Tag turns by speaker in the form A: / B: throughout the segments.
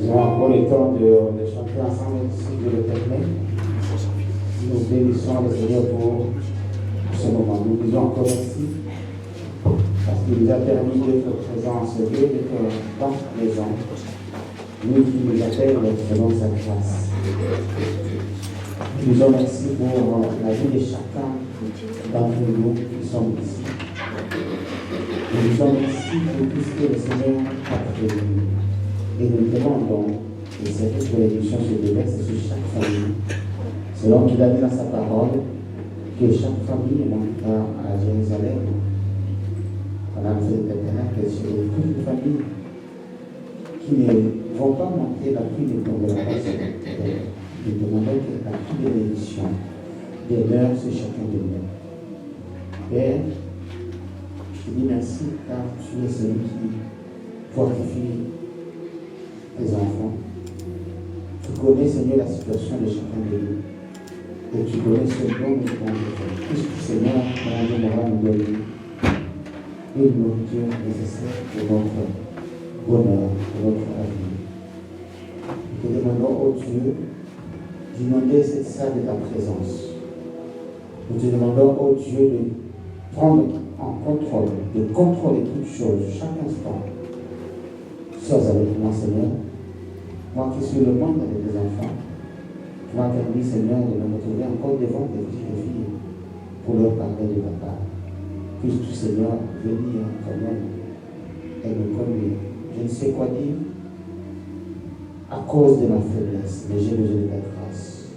A: Nous avons encore le temps de chanter ensemble si Dieu le permet. Nous bénissons le Seigneur pour ce moment. Nous disons encore merci parce qu'il nous a permis d'être présents en ce lieu, d'être dans sa maison. Lui qui nous appelle selon sa grâce. Nous disons merci pour la vie de chacun d'entre nous qui sommes ici. Nous disons merci pour tout ce que le Seigneur a fait. Et nous demandons, et c'est toute bénédiction se déverse sur chaque famille, selon qu'il a dit dans sa parole, que chaque famille montera à Jérusalem. Pendant le fête d'éternel, que c'est toutes les familles qui ne vont pas monter la pluie ne tombera pas sur la terre. Nous demandons que la pluie de bénédiction demeure sur chacun de nous. Père, je te dis merci car tu es celui qui fortifie tes enfants. Tu connais, Seigneur, la situation de chacun de nous. Et tu connais ce dont nous devons faire. Puisque, Seigneur, on aura nous donner une nourriture nécessaire pour notre bonheur, pour notre avenir. Nous te demandons, ô Dieu, d'inonder cette salle de ta présence. Nous te demandons, ô Dieu, de prendre en contrôle, de contrôler toutes choses, chaque instant. Sois avec moi, Seigneur. Moi qui suis le monde avec tes enfants, tu m'as permis, Seigneur, de me retrouver encore devant tes petites filles pour leur parler de ta part. Puisses-tu, Seigneur, venir quand même et me conduire. Je ne sais quoi dire à cause de ma faiblesse, mais j'ai besoin de ta grâce.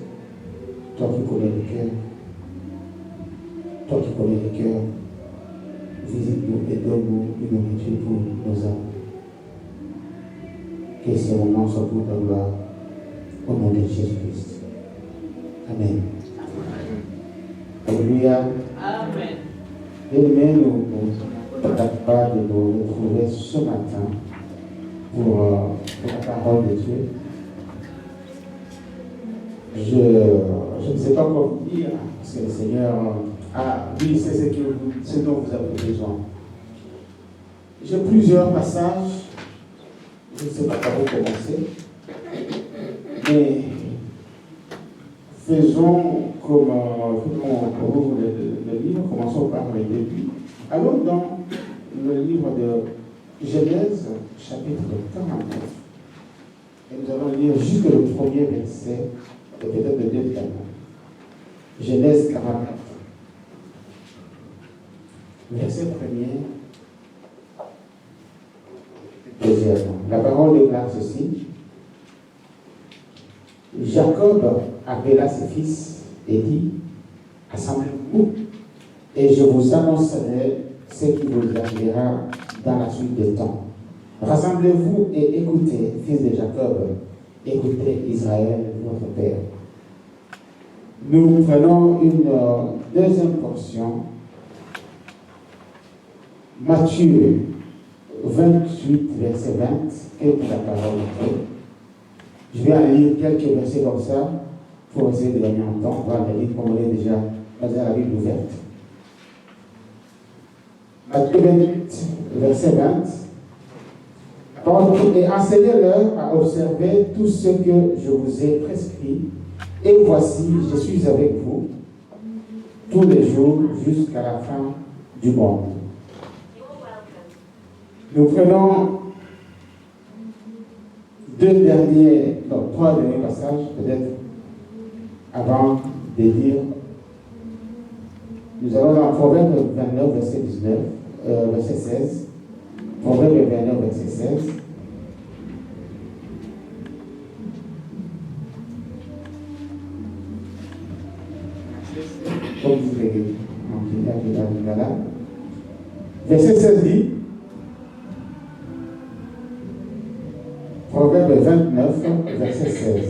A: Toi qui connais le cœur, visite-nous et donne-nous une nourriture pour nos âmes. Que ce moment soit pour ta gloire, au nom de Jésus-Christ. Amen. Alléluia.
B: Amen.
A: Bien-aimés, nous ne sommes pas de nous retrouver ce matin pour la parole de Dieu. Je ne sais pas quoi vous dire, parce que le Seigneur lui, c'est ce dont vous avez besoin. J'ai plusieurs passages. Je ne sais pas par où commencer, mais faisons comme on ouvre le livre, commençons par le début. Allons dans le livre de Genèse, chapitre 49, et nous allons lire juste le premier verset, et peut-être le deuxième. Genèse 49, verset premier. Deuxièmement, la parole déclare ceci. Jacob appela ses fils et dit, assemblez-vous et je vous annoncerai ce qui vous arrivera dans la suite des temps. Rassemblez-vous et écoutez, fils de Jacob, écoutez Israël, votre père. Nous prenons une deuxième portion. Matthieu 28, verset 20, et pour la parole de Dieu. Je vais en lire quelques versets comme ça, pour essayer de gagner en temps. On va les lire comme on est déjà dans la Bible ouverte. Matthieu 28, verset 20. La parole de Dieu est enseignez-leur à observer tout ce que je vous ai prescrit, et voici, je suis avec vous tous les jours jusqu'à la fin du monde. Nous prenons trois derniers passages, peut-être, avant de dire. Nous allons dans Proverbe 29, verset 16. Proverbe 29, verset 16. Comme vous voulez, verset 16 dit, Proverbe 29, verset 16.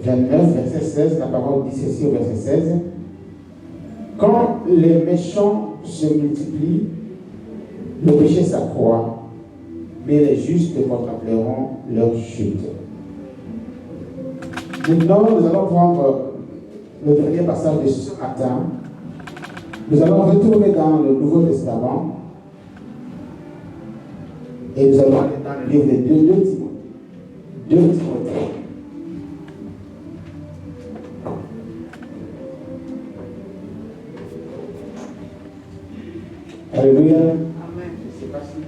A: 29, verset 16, la parole dit ceci au verset 16. Quand les méchants se multiplient, le péché s'accroît, mais les justes contempleront leur chute. Maintenant, nous allons prendre le dernier passage de ce matin. Nous allons retourner dans le Nouveau Testament. Et nous allons aller dans le livre de 2 Timothée. Alléluia. Amen. Je ne sais pas si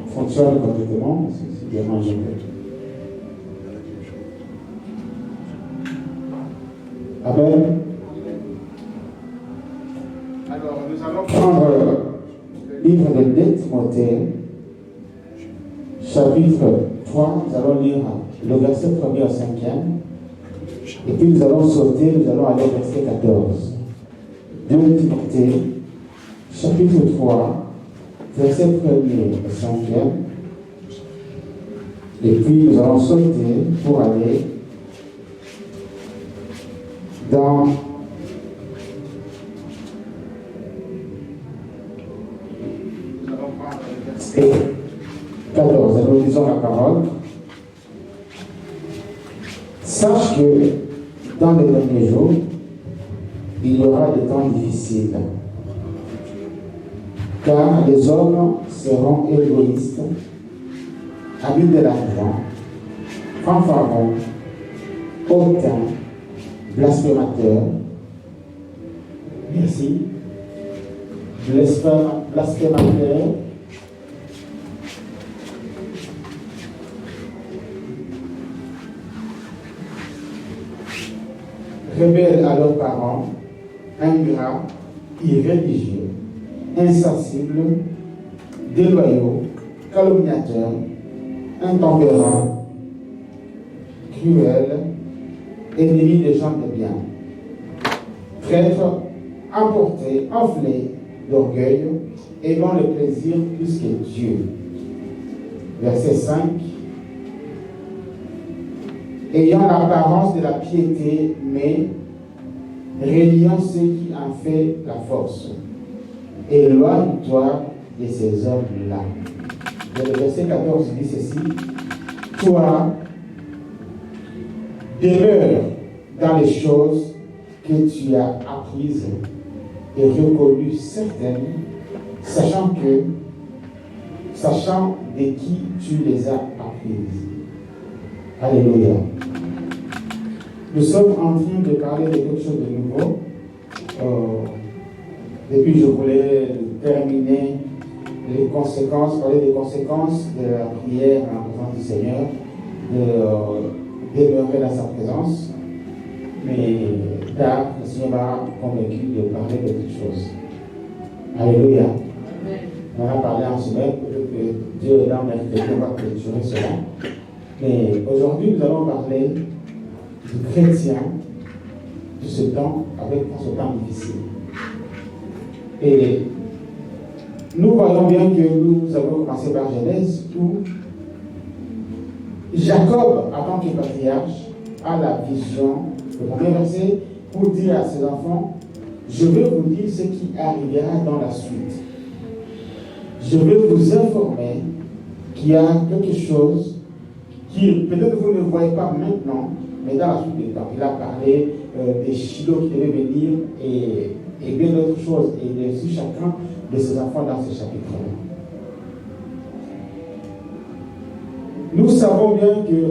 A: ça fonctionne correctement, c'est bien mangé. Amen. Alors, nous allons prendre le livre de 2 Timothée, chapitre 3. Nous allons lire le verset 1er au 5e. Et puis nous allons sauter, nous allons aller au verset 14. 2 Timothée, chapitre 3, verset 1er au 5e. Et puis nous allons sauter pour aller dans verset 14. Nous lisons la parole. Sache que dans les derniers jours, il y aura des temps difficiles. Car les hommes seront égoïstes, amis de l'argent, fanfarons, hautains, blasphémateurs, merci, blasphémateurs, rebelles à leurs parents, ingrats, irréligieux, insensibles, déloyaux, calomniateurs, intempérants, cruels, ennemis des gens de bien, traîtres, emportés, enflés d'orgueil, aimant le plaisir plus que Dieu. Verset 5. Ayant l'apparence de la piété, mais réuniant ce qui en fait la force. Éloigne-toi de ces hommes-là. Et le verset 14 dit ceci. Toi, demeure dans les choses que tu as apprises et reconnues certaines, sachant de qui tu les as apprises. Alléluia. Nous sommes en train de parler de quelque chose de nouveau. Et puis je voulais terminer les conséquences, parler des conséquences de la prière en présence du Seigneur, de demeurer dans sa présence. Mais tard, le Seigneur m'a convaincu de parler de quelque chose. Alléluia. On a parlé en semaine, peut-être que Dieu est là, mercredi, on va clôturer cela. Mais aujourd'hui, nous allons parler du chrétien de ce temps, avec ce temps difficile. Et nous voyons bien que nous avons commencé par Genèse, où Jacob, en tant que patriarche, a la vision, le premier verset, pour dire à ses enfants, je vais vous dire ce qui arrivera dans la suite. Je vais vous informer qu'il y a quelque chose qui, peut-être vous ne voyez pas maintenant, mais dans la suite du temps. Il a parlé des Shiloh qui devaient venir et bien d'autres choses, et de chacun de ses enfants dans ce chapitre-là. Nous savons bien que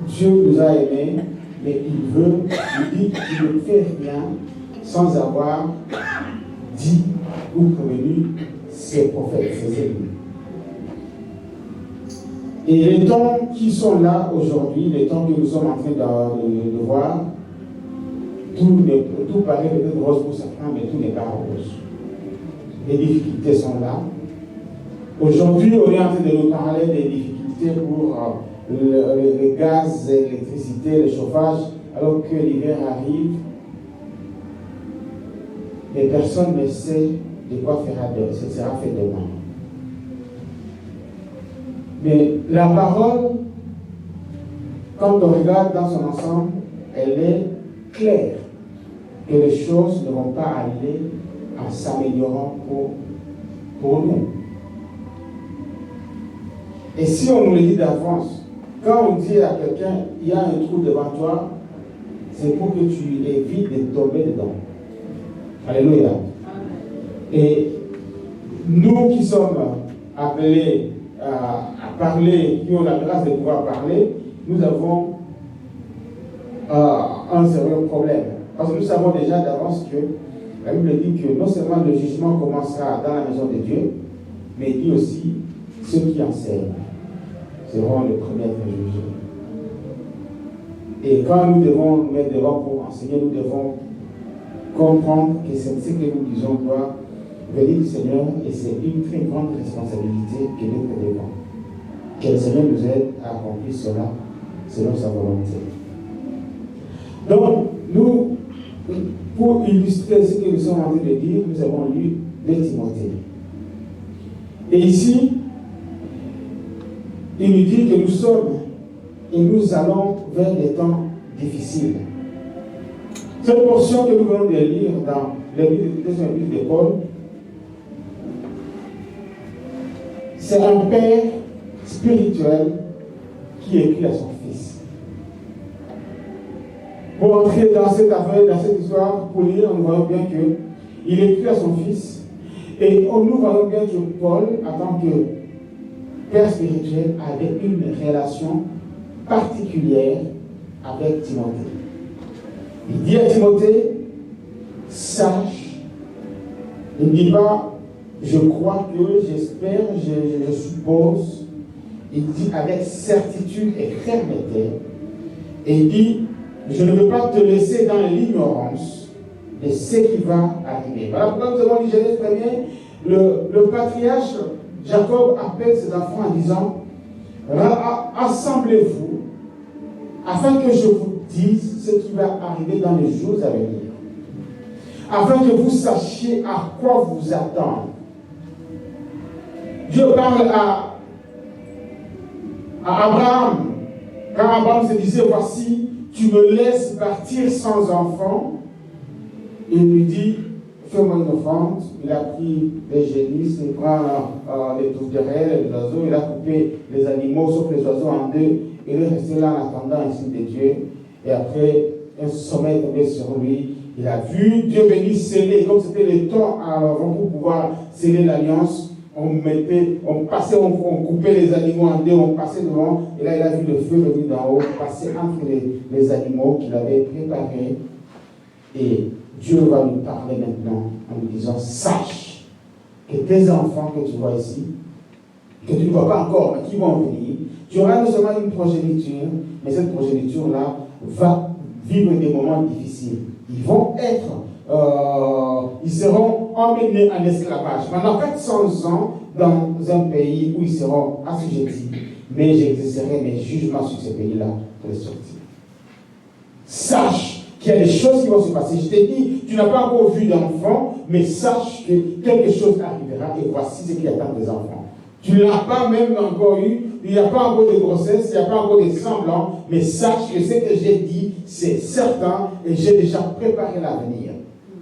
A: Dieu nous a aimés, mais il dit qu'il ne fait rien sans avoir dit ou prévenu ses prophètes, ses ennemis. Et les temps qui sont là aujourd'hui, les temps que nous sommes en train de voir, tout paraît peut-être rose pour certains, mais tout n'est pas rose. Les difficultés sont là. Aujourd'hui, on est en train de nous parler des difficultés pour le gaz, l'électricité, le chauffage, alors que l'hiver arrive. Et personne ne sait de quoi ce sera fait demain. Mais la parole, quand on regarde dans son ensemble, elle est claire. Que les choses ne vont pas aller en s'améliorant pour nous. Et si on nous le dit d'avance, quand on dit à quelqu'un, il y a un trou devant toi, c'est pour que tu évites de tomber dedans. Alléluia. Et nous qui sommes appelés à parler, qui ont la grâce de pouvoir parler, nous avons un sérieux problème. Parce que nous savons déjà d'avance que la Bible dit que non seulement le jugement commencera dans la maison de Dieu, mais il dit aussi ceux qui enseignent seront les premiers à être jugés. Et quand nous devons nous mettre devant pour enseigner, nous devons comprendre que ce que nous disons doit venir du Seigneur et c'est une très grande responsabilité que nous devons. Que le Seigneur nous aide à accomplir cela selon sa volonté. Donc, nous, pour illustrer ce que nous sommes en train de dire, nous avons lu 2 Timothée. Et ici, il nous dit que nous sommes et nous allons vers des temps difficiles. Cette portion que nous venons de lire dans l'Épître de Paul, c'est un père spirituel qui écrit à son fils. Pour entrer dans cette affaire, dans cette histoire, pour lire, nous voyons bien qu'il écrit à son fils. Et nous voyons bien que Paul, en tant que père spirituel, avait une relation particulière avec Timothée. Il dit à Timothée, sache, il ne dit pas, je crois que, j'espère, je suppose, il dit avec certitude et fermeté, et il dit, je ne veux pas te laisser dans l'ignorance de ce qui va arriver. Voilà pourquoi nous avons lu Genèse 1er, le patriarche Jacob appelle ses enfants en disant, assemblez-vous afin que je vous dise ce qui va arriver dans les jours à venir, afin que vous sachiez à quoi vous attendre. Dieu parle à Abraham, quand Abraham se disait, voici, tu me laisses partir sans enfant. Il lui dit, fais-moi une offrande. Il a pris les génisses, il prend les tourterelles, les oiseaux, il a coupé les animaux, sauf les oiseaux en 2. Il est resté là en attendant un signe de Dieu. Et après, un sommeil est tombé sur lui. Il a vu Dieu venir sceller, comme c'était le temps avant pour pouvoir sceller l'alliance. On coupait les animaux en 2, on passait devant, et là il a vu le feu venir d'en haut, passer entre les animaux qu'il avait préparés. Et Dieu va lui parler maintenant en lui disant, sache que tes enfants que tu vois ici, que tu ne vois pas encore, mais qui vont venir, tu auras non seulement une progéniture, mais cette progéniture-là va vivre des moments difficiles. Ils vont être ils seront emmenés en esclavage pendant 400 ans dans un pays où ils seront assujettis. Mais j'exercerai mes jugements sur ces pays-là pour les sortir. Sache qu'il y a des choses qui vont se passer. Je t'ai dit, tu n'as pas encore vu d'enfant, mais sache que quelque chose arrivera et voici ce qui attend tes enfants. Tu ne l'as pas même encore eu, il n'y a pas encore de grossesse, il n'y a pas encore de semblant, mais sache que ce que j'ai dit, c'est certain et j'ai déjà préparé l'avenir.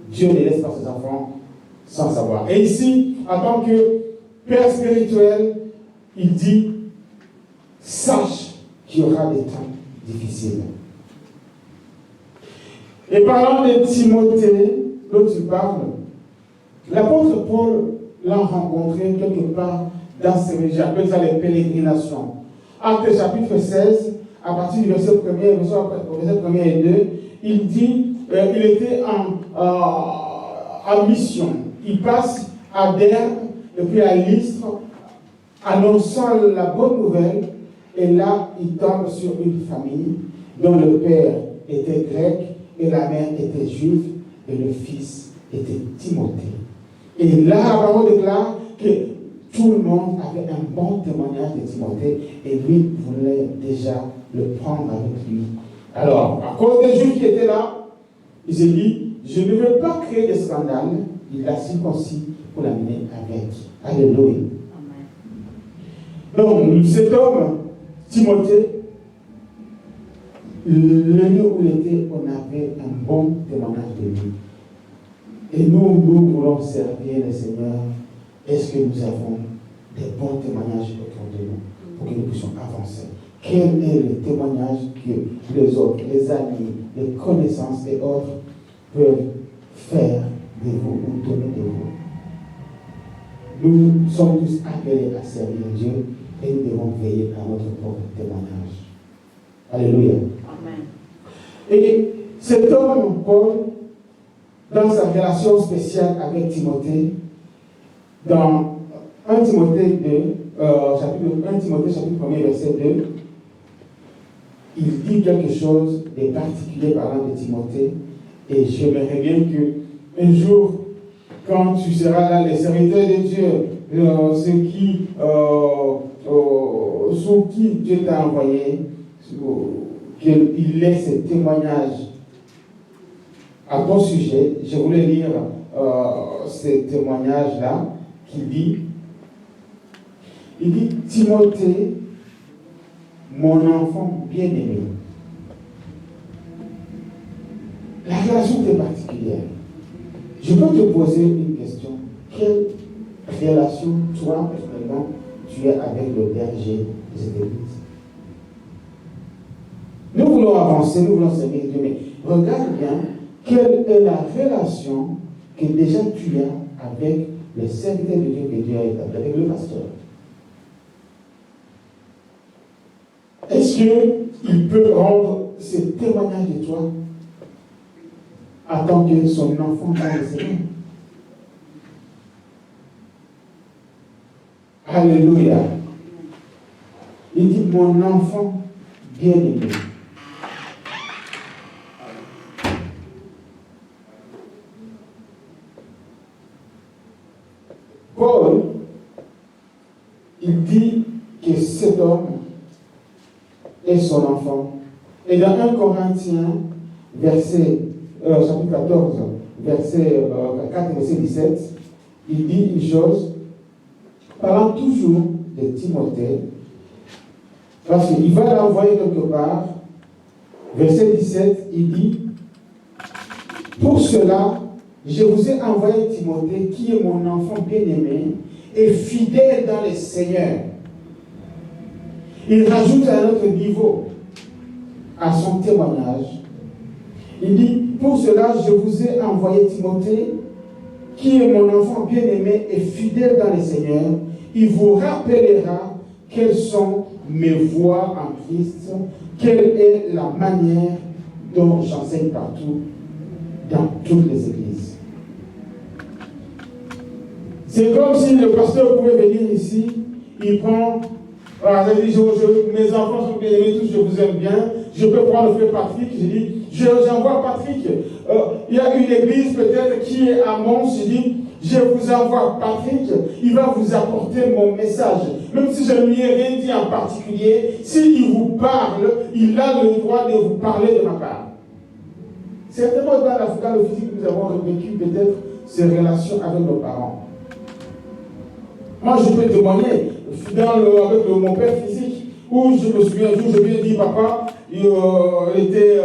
A: Dieu ne laisse pas ses enfants sans savoir. Et ici, en tant que père spirituel, il dit, sache qu'il y aura des temps difficiles. Et parlant de Timothée, dont tu parles, l'apôtre Paul l'a rencontré quelque part dans ces régions, j'appelle ça les pérégrinations. Actes chapitre 16, à partir du verset 1er, verset 1er et 2, il dit, il était en mission. Il passe à Derbe et puis à Lystre, annonçant la bonne nouvelle, et là, il tombe sur une famille dont le père était grec et la mère était juive et le fils était Timothée. Et là, la parole déclare que tout le monde avait un bon témoignage de Timothée et lui voulait déjà le prendre avec lui. Alors, à cause des Juifs qui étaient là, il s'est dit, je ne veux pas créer des scandales. Il l'a circoncis pour l'amener avec. Alléluia. Donc, cet homme, Timothée, le lieu où il était, on avait un bon témoignage de lui. Et nous voulons servir le Seigneur. Est-ce que nous avons des bons témoignages autour de nous pour que nous puissions avancer? Quel est le témoignage que les autres, les amis, les connaissances et autres peuvent faire de vous ou donner de vous? Nous sommes tous appelés à servir Dieu et nous devons veiller à notre propre témoignage. Alléluia. Amen. Et cet homme, Paul, dans sa relation spéciale avec Timothée, dans 1 Timothée 1, chapitre 1, verset 2, il dit quelque chose de particulier parlant de Timothée. Et j'aimerais bien que un jour, quand tu seras là, les serviteurs de Dieu, sous qui Dieu t'a envoyé, qu'il ait ce témoignage à ton sujet. Je voulais lire ce témoignage-là qui dit, Timothée, mon enfant bien-aimé. La relation est particulière. Je peux te poser une question. Quelle relation, toi, personnellement, tu as avec le berger de cette église? Nous voulons avancer, nous voulons servir Dieu, mais regarde bien quelle est la relation que déjà tu as avec le serviteur de Dieu que Dieu a établi, avec le pasteur. Est-ce qu'il peut rendre ce témoignage de toi en tant que son enfant dans le Seigneur? Alléluia. Il dit, mon enfant bien-aimé. Paul, il dit que cet homme est son enfant. Et dans 1 Corinthiens, chapitre 14, verset 4, verset 17, il dit une chose, parlant toujours de Timothée, parce qu'il va l'envoyer quelque part. Verset 17, il dit, pour cela, je vous ai envoyé Timothée, qui est mon enfant bien-aimé et fidèle dans le Seigneur. Il rajoute à un autre niveau à son témoignage. Il dit, pour cela, je vous ai envoyé Timothée, qui est mon enfant bien-aimé et fidèle dans le Seigneur. Il vous rappellera quelles sont mes voies en Christ, quelle est la manière dont j'enseigne partout, dans toutes les églises. C'est comme si le pasteur pouvait venir ici, il prend, mes enfants sont bien aimés, tous, je vous aime bien, je peux prendre le frère Patrick, je dis, j'envoie Patrick. Il y a une église peut-être qui est à Mons, je dis, je vous envoie Patrick, il va vous apporter mon message. Même si je ne lui ai rien dit en particulier, s'il vous parle, il a le droit de vous parler de ma part. Certainement dans le physique, nous avons vécu peut-être ces relations avec nos parents. Moi, je peux témoigner avec mon père physique, où je me souviens, un jour, je lui ai dit, papa, il n'était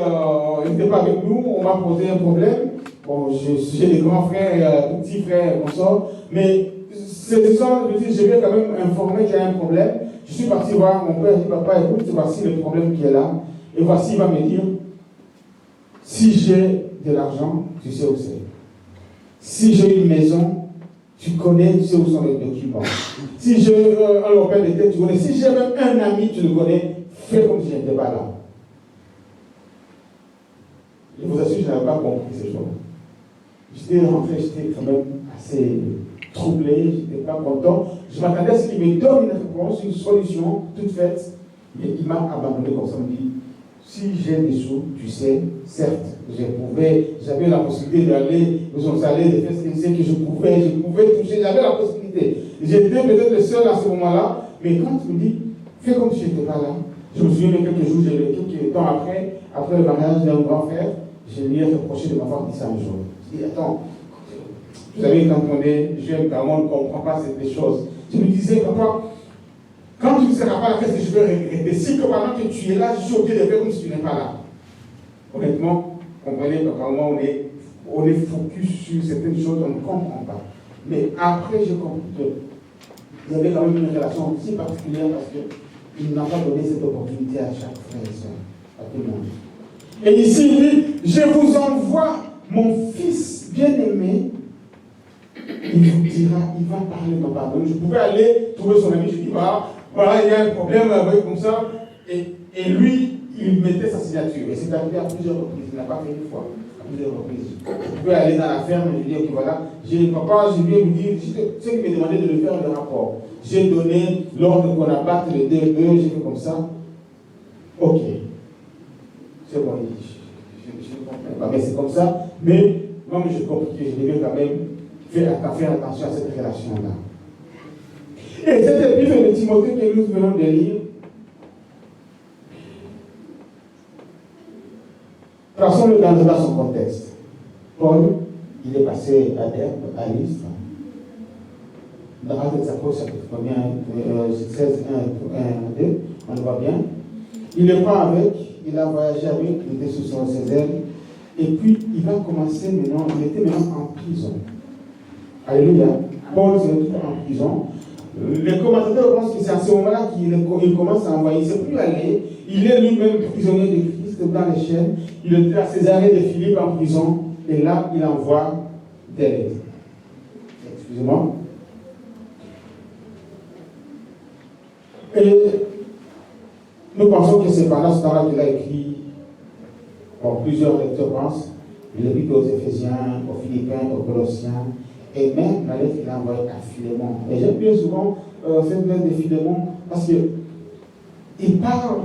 A: pas avec nous, on m'a posé un problème. Bon, j'ai des grands frères, des petits frères, comme ça, mais c'est ça, je vais quand même informer qu'il y a un problème. Je suis parti voir mon père, je dis, papa, écoute, voici le problème qui est là, et voici, il va me dire, si j'ai de l'argent, tu sais où c'est. Si j'ai une maison, tu connais, tu sais où sont les documents. Si j'ai un lopin de tête, tu connais. Si j'ai même un ami, tu le connais, fais comme si je n'étais pas là. Je vous assure, je n'avais pas compris ces choses. J'étais rentré, j'étais quand même assez troublé, je n'étais pas content. Je m'attendais à ce qu'il me donne une réponse, une solution toute faite. Mais il m'a abandonné comme ça, il me dit, si j'ai des sous, tu sais, certes, j'avais la possibilité d'aller aux salles, de faire ce que je pouvais toucher, j'avais la possibilité. J'étais peut-être le seul à ce moment-là, mais quand tu me dis, fais comme si je n'étais pas là, je me souviens de quelques jours, quelques temps après le mariage d'un grand frère, je lui ai reproché de m'avoir dit ça un jour. Je dis, attends, vous savez, quand on est jeune, quand on ne comprend pas ces choses, je me disais, papa, quand tu ne seras pas là, qu'est-ce que je vais regretter? Si que pendant que tu es là, je suis obligé de faire comme si tu n'es pas là. Honnêtement, comprenez que quand on est focus sur certaines choses, on ne comprend pas. Mais après, j'ai compris qu'il y avait quand même une relation si particulière parce qu'il n'a pas donné cette opportunité à chaque frère et soeur, à tout le monde. Et ici, il dit, je vous envoie mon fils bien-aimé, il vous dira, il va parler dans la parole. Je pouvais aller trouver son ami, je dis, voilà, il y a un problème, comme ça. Et lui, il mettait sa signature. Et c'est arrivé à plusieurs reprises. Il n'a pas fait une fois, à plusieurs reprises. Je pouvais aller dans la ferme et lui dire, ok, voilà, papa, je viens vous dire, ce qui me demandait de le faire, le rapport. J'ai donné l'ordre qu'on abatte les 2 bœufs, j'ai fait comme ça. Ok. C'est bon, je ne comprends pas, mais c'est comme ça. Mais moi, je comprends que je devais quand même faire attention à cette relation-là. Et cette épître de Timothée que nous venons de lire, traçons-le dans son contexte. Paul, il est passé à Derbe, à Lystre. Dans Actes des Apôtres, chapitre 16, 1, 2, on le voit bien. Il le prend avec, il a voyagé avec, il était sous ses ailes. Et puis, il va commencer maintenant, il était maintenant en prison. Alléluia. Paul se retrouve en prison. Les commentateurs pensent que c'est à ce moment-là qu'il commence à envoyer. Il ne sait plus aller. Il est lui-même prisonnier de Christ dans les chaînes. Il était à Césarée de Philippe en prison. Et là, il envoie des lettres. Excusez-moi. Et nous pensons que c'est pendant ce temps-là qu'il a écrit, plusieurs lecteurs pensent, il écrit aux Éphésiens, aux Philippiens, aux Colossiens, et même la lettre qu'il a envoyée à Philémon. Et j'aime bien souvent cette lettre de Philémon, parce qu'il parle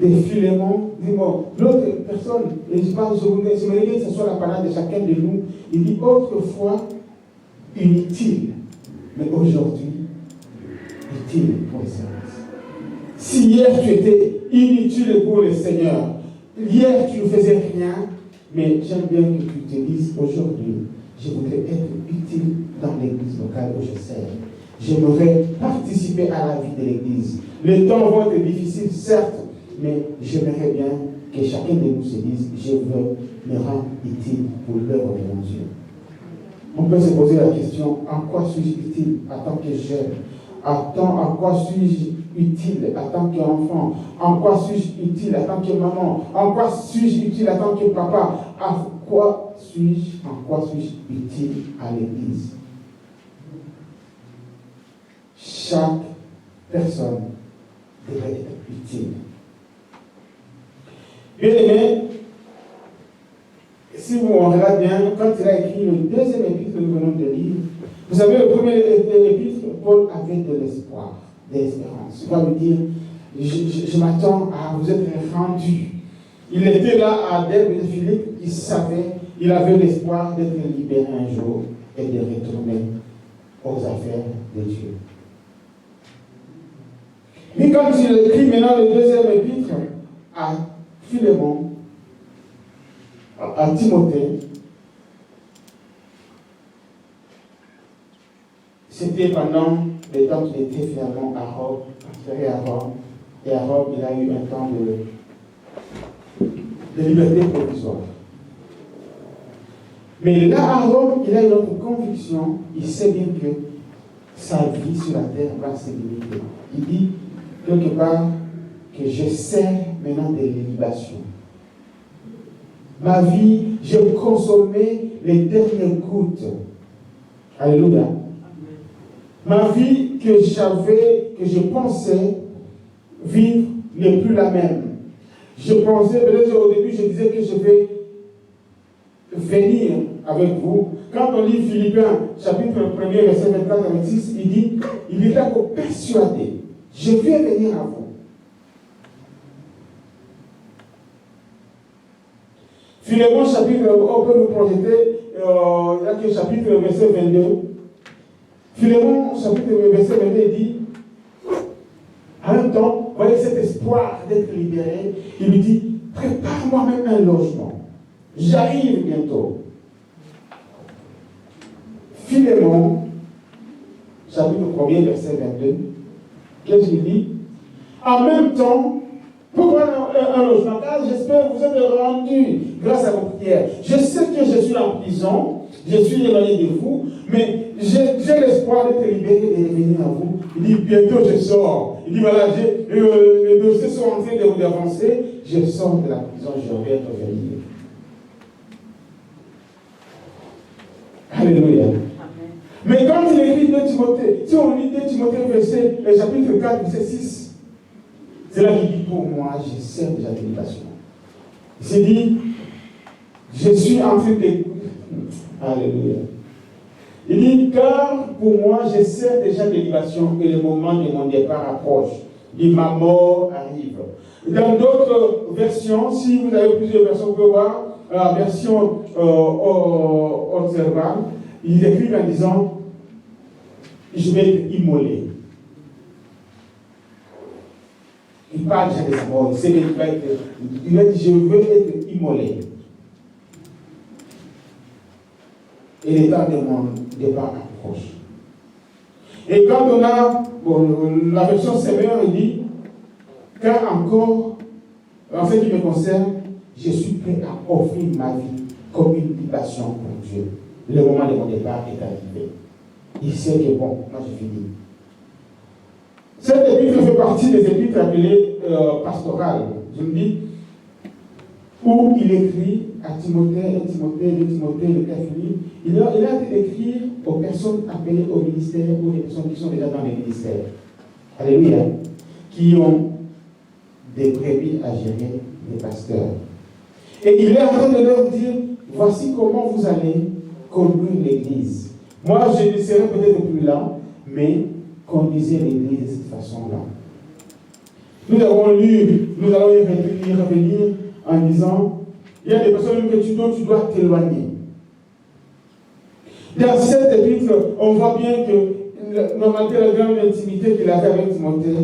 A: de Philémon, dis-moi, l'autre personne, et je parle, je me dis que ce soit la parole de chacun de nous, il dit autrefois inutile, mais aujourd'hui utile pour le service. Si hier tu étais inutile pour le Seigneur, hier tu ne faisais rien, mais j'aime bien que tu te dises aujourd'hui, je voudrais être utile dans l'église locale où je sers. J'aimerais participer à la vie de l'église. Les temps vont être difficiles, certes, mais j'aimerais bien que chacun de nous se dise, je veux me rendre utile pour l'œuvre de mon Dieu. On peut se poser la question, en quoi suis-je utile en tant que jeune? En quoi suis-je utile en tant qu'enfant? En quoi suis-je utile en tant que maman? En quoi suis-je utile en tant que papa? En quoi suis-je utile à l'église? Chaque personne devrait être utile. Bien aimé, si vous regardez bien, quand il a écrit le deuxième épître que nous venons de lire, vous savez, le premier épître, Paul avait de l'espoir, de l'espérance. Il va lui dire, je m'attends à vous être rendu. Il était là à Derbe de Philippe, il savait, il avait l'espoir d'être libéré un jour et de retourner aux affaires de Dieu. Mais quand il écrit maintenant le deuxième épître à Philémon, à Timothée, c'était pendant le temps qu'il était finalement à Rome, transféré à Rome. Et à Rome, il a eu un temps de liberté provisoire. Mais là, à Rome, il a une autre conviction. Il sait bien que sa vie sur la terre va se limiter. Il dit, quelque part, que je sers maintenant de l'élibation. Ma vie, j'ai consommé les dernières gouttes. Alléluia. Ma vie que je pensais vivre n'est plus la même. Je pensais, peut-être au début, je disais que je vais venir avec vous. Quand on lit Philippiens, chapitre 1er, verset 24 à 26, il est là pour persuader. Je vais venir à vous. Philémon, chapitre, on peut nous projeter, il y a que chapitre, verset 22. Philémon, chapitre, verset 22, il dit, en même temps, voyez cet espoir d'être libéré, il lui dit, prépare-moi même un logement. J'arrive bientôt. Philémon, chapitre 1er, verset 22, qu'est-ce qu'il dit? En même temps, pour un logement, car j'espère que vous êtes rendus grâce à vos prières. Je sais que je suis en prison, je suis éloigné de vous, mais j'ai l'espoir d'être libéré et de revenir à vous. Il dit, bientôt je sors. Il dit, voilà, les dossiers sont en train d'avancer, je sors de la prison, je reviens revenir. Alléluia.
B: Mais quand il écrit 2 Timothée, si on lit 2 Timothée, chapitre 4, verset 6, c'est là qu'il dit, pour moi, je sers déjà de libération. Il s'est dit, je suis en train de... Alléluia. Il dit, car pour moi, je sers déjà de libération et le moment de mon départ approche. Il dit, ma mort arrive. Dans d'autres versions, si vous avez plusieurs versions, vous pouvez voir la version observable, il écrit en disant, je vais être immolé. Il parle déjà de sa mort, il sait qu'il va être, il va dire, je veux être immolé. Et le temps de mon départ approche. Et quand on a, la version sévère, il dit, car encore, en ce qui me concerne, je suis prêt à offrir ma vie comme une libation pour Dieu. Le moment de mon départ est arrivé. Il sait que bon, moi j'ai fini. Cette épître fait partie des épîtres appelées pastorales. Je me dis, où il écrit à Timothée, le cas Philippe, il a été d'écrire aux personnes appelées au ministère ou des personnes qui sont déjà dans les ministères. Alléluia. Qui ont des brebis à gérer, des pasteurs. Et il est en train de leur dire, voici comment vous allez conduire l'Église. Moi, je ne serai peut-être plus là, mais conduisez l'Église de cette façon-là. Nous allons y revenir en disant, il y a des personnes dont tu dois t'éloigner. Dans cette épître, on voit bien que normalement la grande intimité qu'il avait avec Timothée,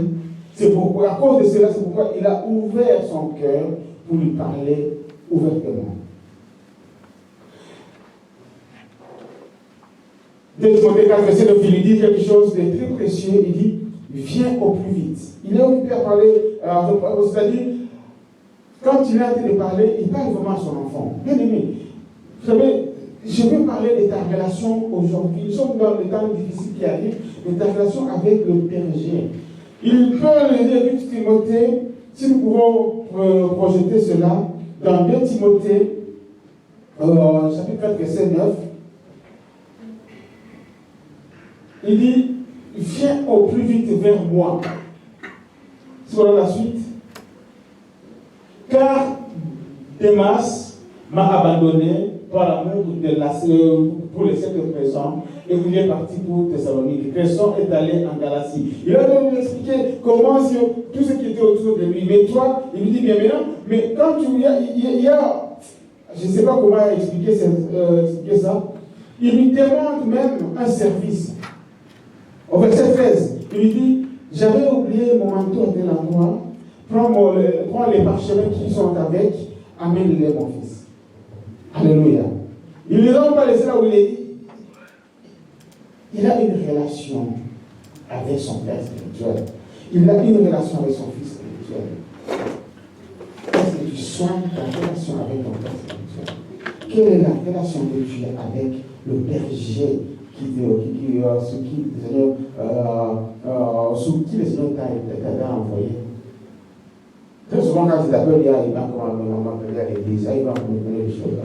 B: c'est pourquoi, à cause de cela, c'est pourquoi il a ouvert son cœur pour lui parler ouvertement. De Timothée 4, verset 9, il lui dit quelque chose de très précieux. Il dit, viens au plus vite. Il est occupé à parler, c'est-à-dire, quand il a été de parler, il parle vraiment à son enfant. Bien aimé, vous savez, je veux parler de ta relation aujourd'hui. Nous sommes dans les temps difficiles qui arrivent, de ta relation avec le berger. Il peut le dire, Timothée, si nous pouvons projeter cela dans 2 Timothée, chapitre 4, verset 9, il dit, viens au plus vite vers moi. Voilà la suite. Car Démas m'a abandonné par l'amour pour le siècle présent et il est parti pour Thessalonique. Cresson est allé en Galatie. Il a donc expliqué comment tout ce qui était autour de lui. Mais toi, il lui dit bien maintenant, mais quand il y a je ne sais pas comment expliquer ça, il lui demande même un service. Au verset 13, il lui dit, j'avais oublié mon manteau à tel endroit, prends les parchemins qui sont avec, amène-les mon fils. Alléluia. Il ne les a pas laissé là où il est. Il a une relation avec son Père spirituel. Il a une relation avec son Fils spirituel. Est-ce que tu soignes ta relation avec ton Père spirituel? Quelle est la relation que tu as avec le berger sous qui le Seigneur t'a envoyé? Très souvent, quand il t'appelle, il va m'appeler à l'église, il va me donner des choses.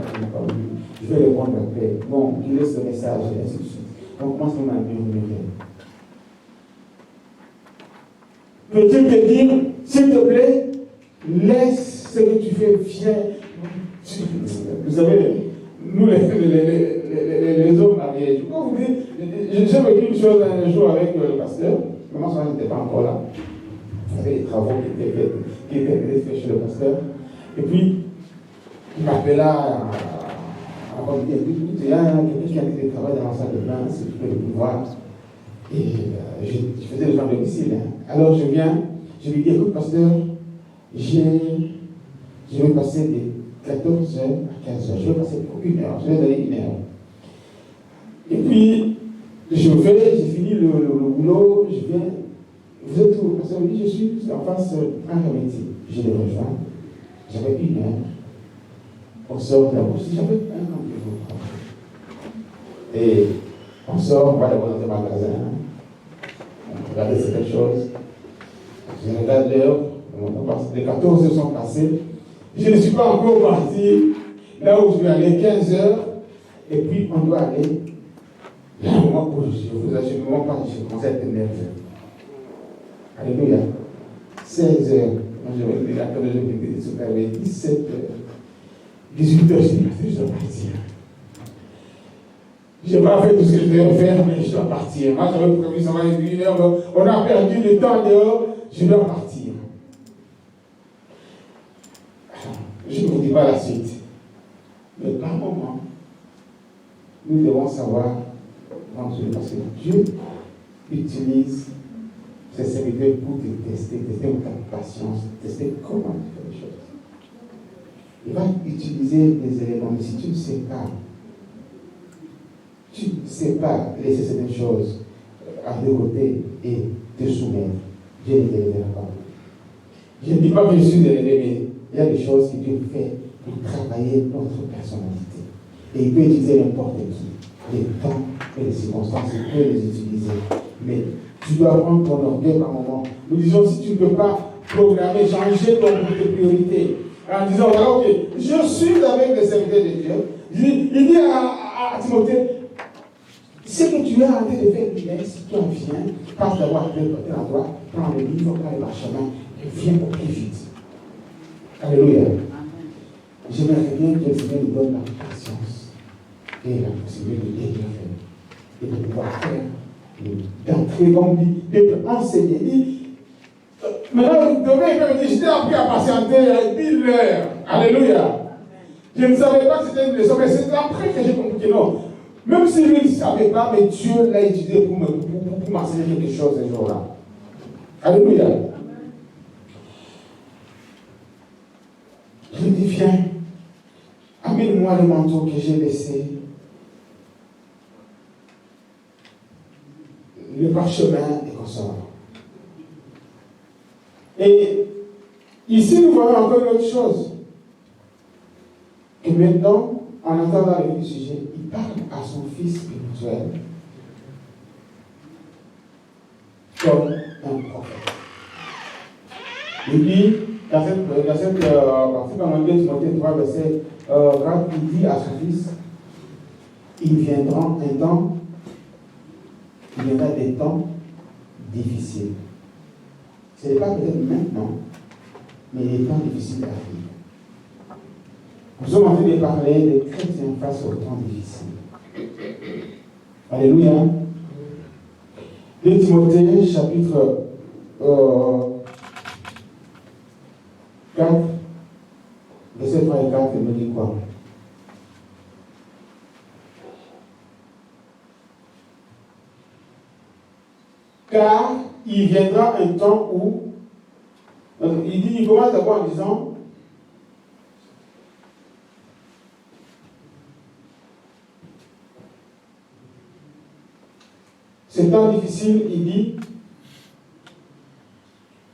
B: Je vais répondre après. Bon, il laisse le message, et ainsi de suite. On commence à murmurer. Peut-il te dire, s'il te plaît, laisse ce que tu fais, viens. Vous savez, nous les hommes mariés, je peux vous dire, j'ai vécu une chose un jour avec le pasteur, mais moi, je n'étais pas encore là. Il y avait des travaux qui étaient faits chez le pasteur. Et puis, il m'appela il y a quelqu'un qui a dit de travail dans la salle de bain, si tu peux le voir. Et je faisais le genre de domicile. Alors je viens, je lui dis, écoute, pasteur, je vais passer de 14h à 15h. Je vais passer pour 1 heure. Je vais donner 1 heure. Et puis, j'ai fini le boulot, je viens. Vous êtes où? Pasteur, oui, je suis en face à Haïti. Je les rejoins. J'avais 1 heure. On sort de la bouche. J'avais un rendez-vous. Et on sort, on va d'abord dans un magasin. On regarde certaines choses. Je regarde l'heure. Les 14 heures sont passées. Je ne suis pas encore parti là où je vais aller, 15 heures. Et puis on doit aller là où moment où je vous assure, je commence à être nerveux. Alléluia. 16 heures. Moi, je vais dire, attendez, je vais dire, ce qu'il y avait 17 heures. 18 heures, je dis, je dois partir. Je n'ai pas fait tout ce que je devais faire, mais je dois partir. Moi, j'avais prévu, ça va être 1 heure. On a perdu le temps dehors, je dois partir. Je ne vous dis pas la suite. Mais par moment, nous devons savoir parce que Dieu utilise ses serviteurs pour te tester ta patience, tester comment tu fais les choses. Il va utiliser des éléments, mais si tu ne sais pas laisser certaines choses à deux côtés et te soumettre, Dieu ne te lèvera pas. Je ne dis pas que je suis élevé, mais il y a des choses que Dieu fait pour travailler notre personnalité. Et il peut utiliser n'importe qui, les temps et les circonstances, il peut les utiliser. Mais tu dois prendre ton orgueil par moment. Nous disons, si tu ne peux pas programmer, changer tes priorités, en disant, voilà, ok, je suis avec les serviteurs de Dieu. Il dit à Timothée, ce que tu es en train de faire, si toi viens, passe d'abord à tel endroit, prends le livre, prends le parchemin, et viens au plus vite. Alléluia. J'aimerais bien que le Seigneur nous donne la patience et la possibilité de et de pouvoir faire, d'entrer, comme dit, d'être enseigné. Maintenant, demain, il peut me dire, j'étais appris à patienter à 10 heures. Alléluia. Je ne savais pas que c'était une leçon, mais c'est après que j'ai compris que non. Même si lui ne savait pas, mais Dieu l'a utilisé pour m'enseigner quelque chose ce jour-là. Alléluia. Je lui dis, viens, amène-moi le manteau que j'ai laissé. Le parchemin et qu'on sort. Et ici, nous voyons encore une autre chose. Que maintenant, en entendant le sujet, il parle à son fils spirituel comme un prophète. Il dit, dans cette partie, dans l'anglais, Timothée 3, verset 4, il dit à son fils, il viendra des temps difficiles. Ce n'est pas peut-être maintenant, mais des temps difficiles arrivent. Nous sommes en train de parler des chrétiens face aux temps difficiles. Alléluia. 2 Timothée, chapitre 4, verset 3 et 4, il me dit quoi? Car il viendra un temps où, il commence d'abord en disant, ces temps difficiles, il dit,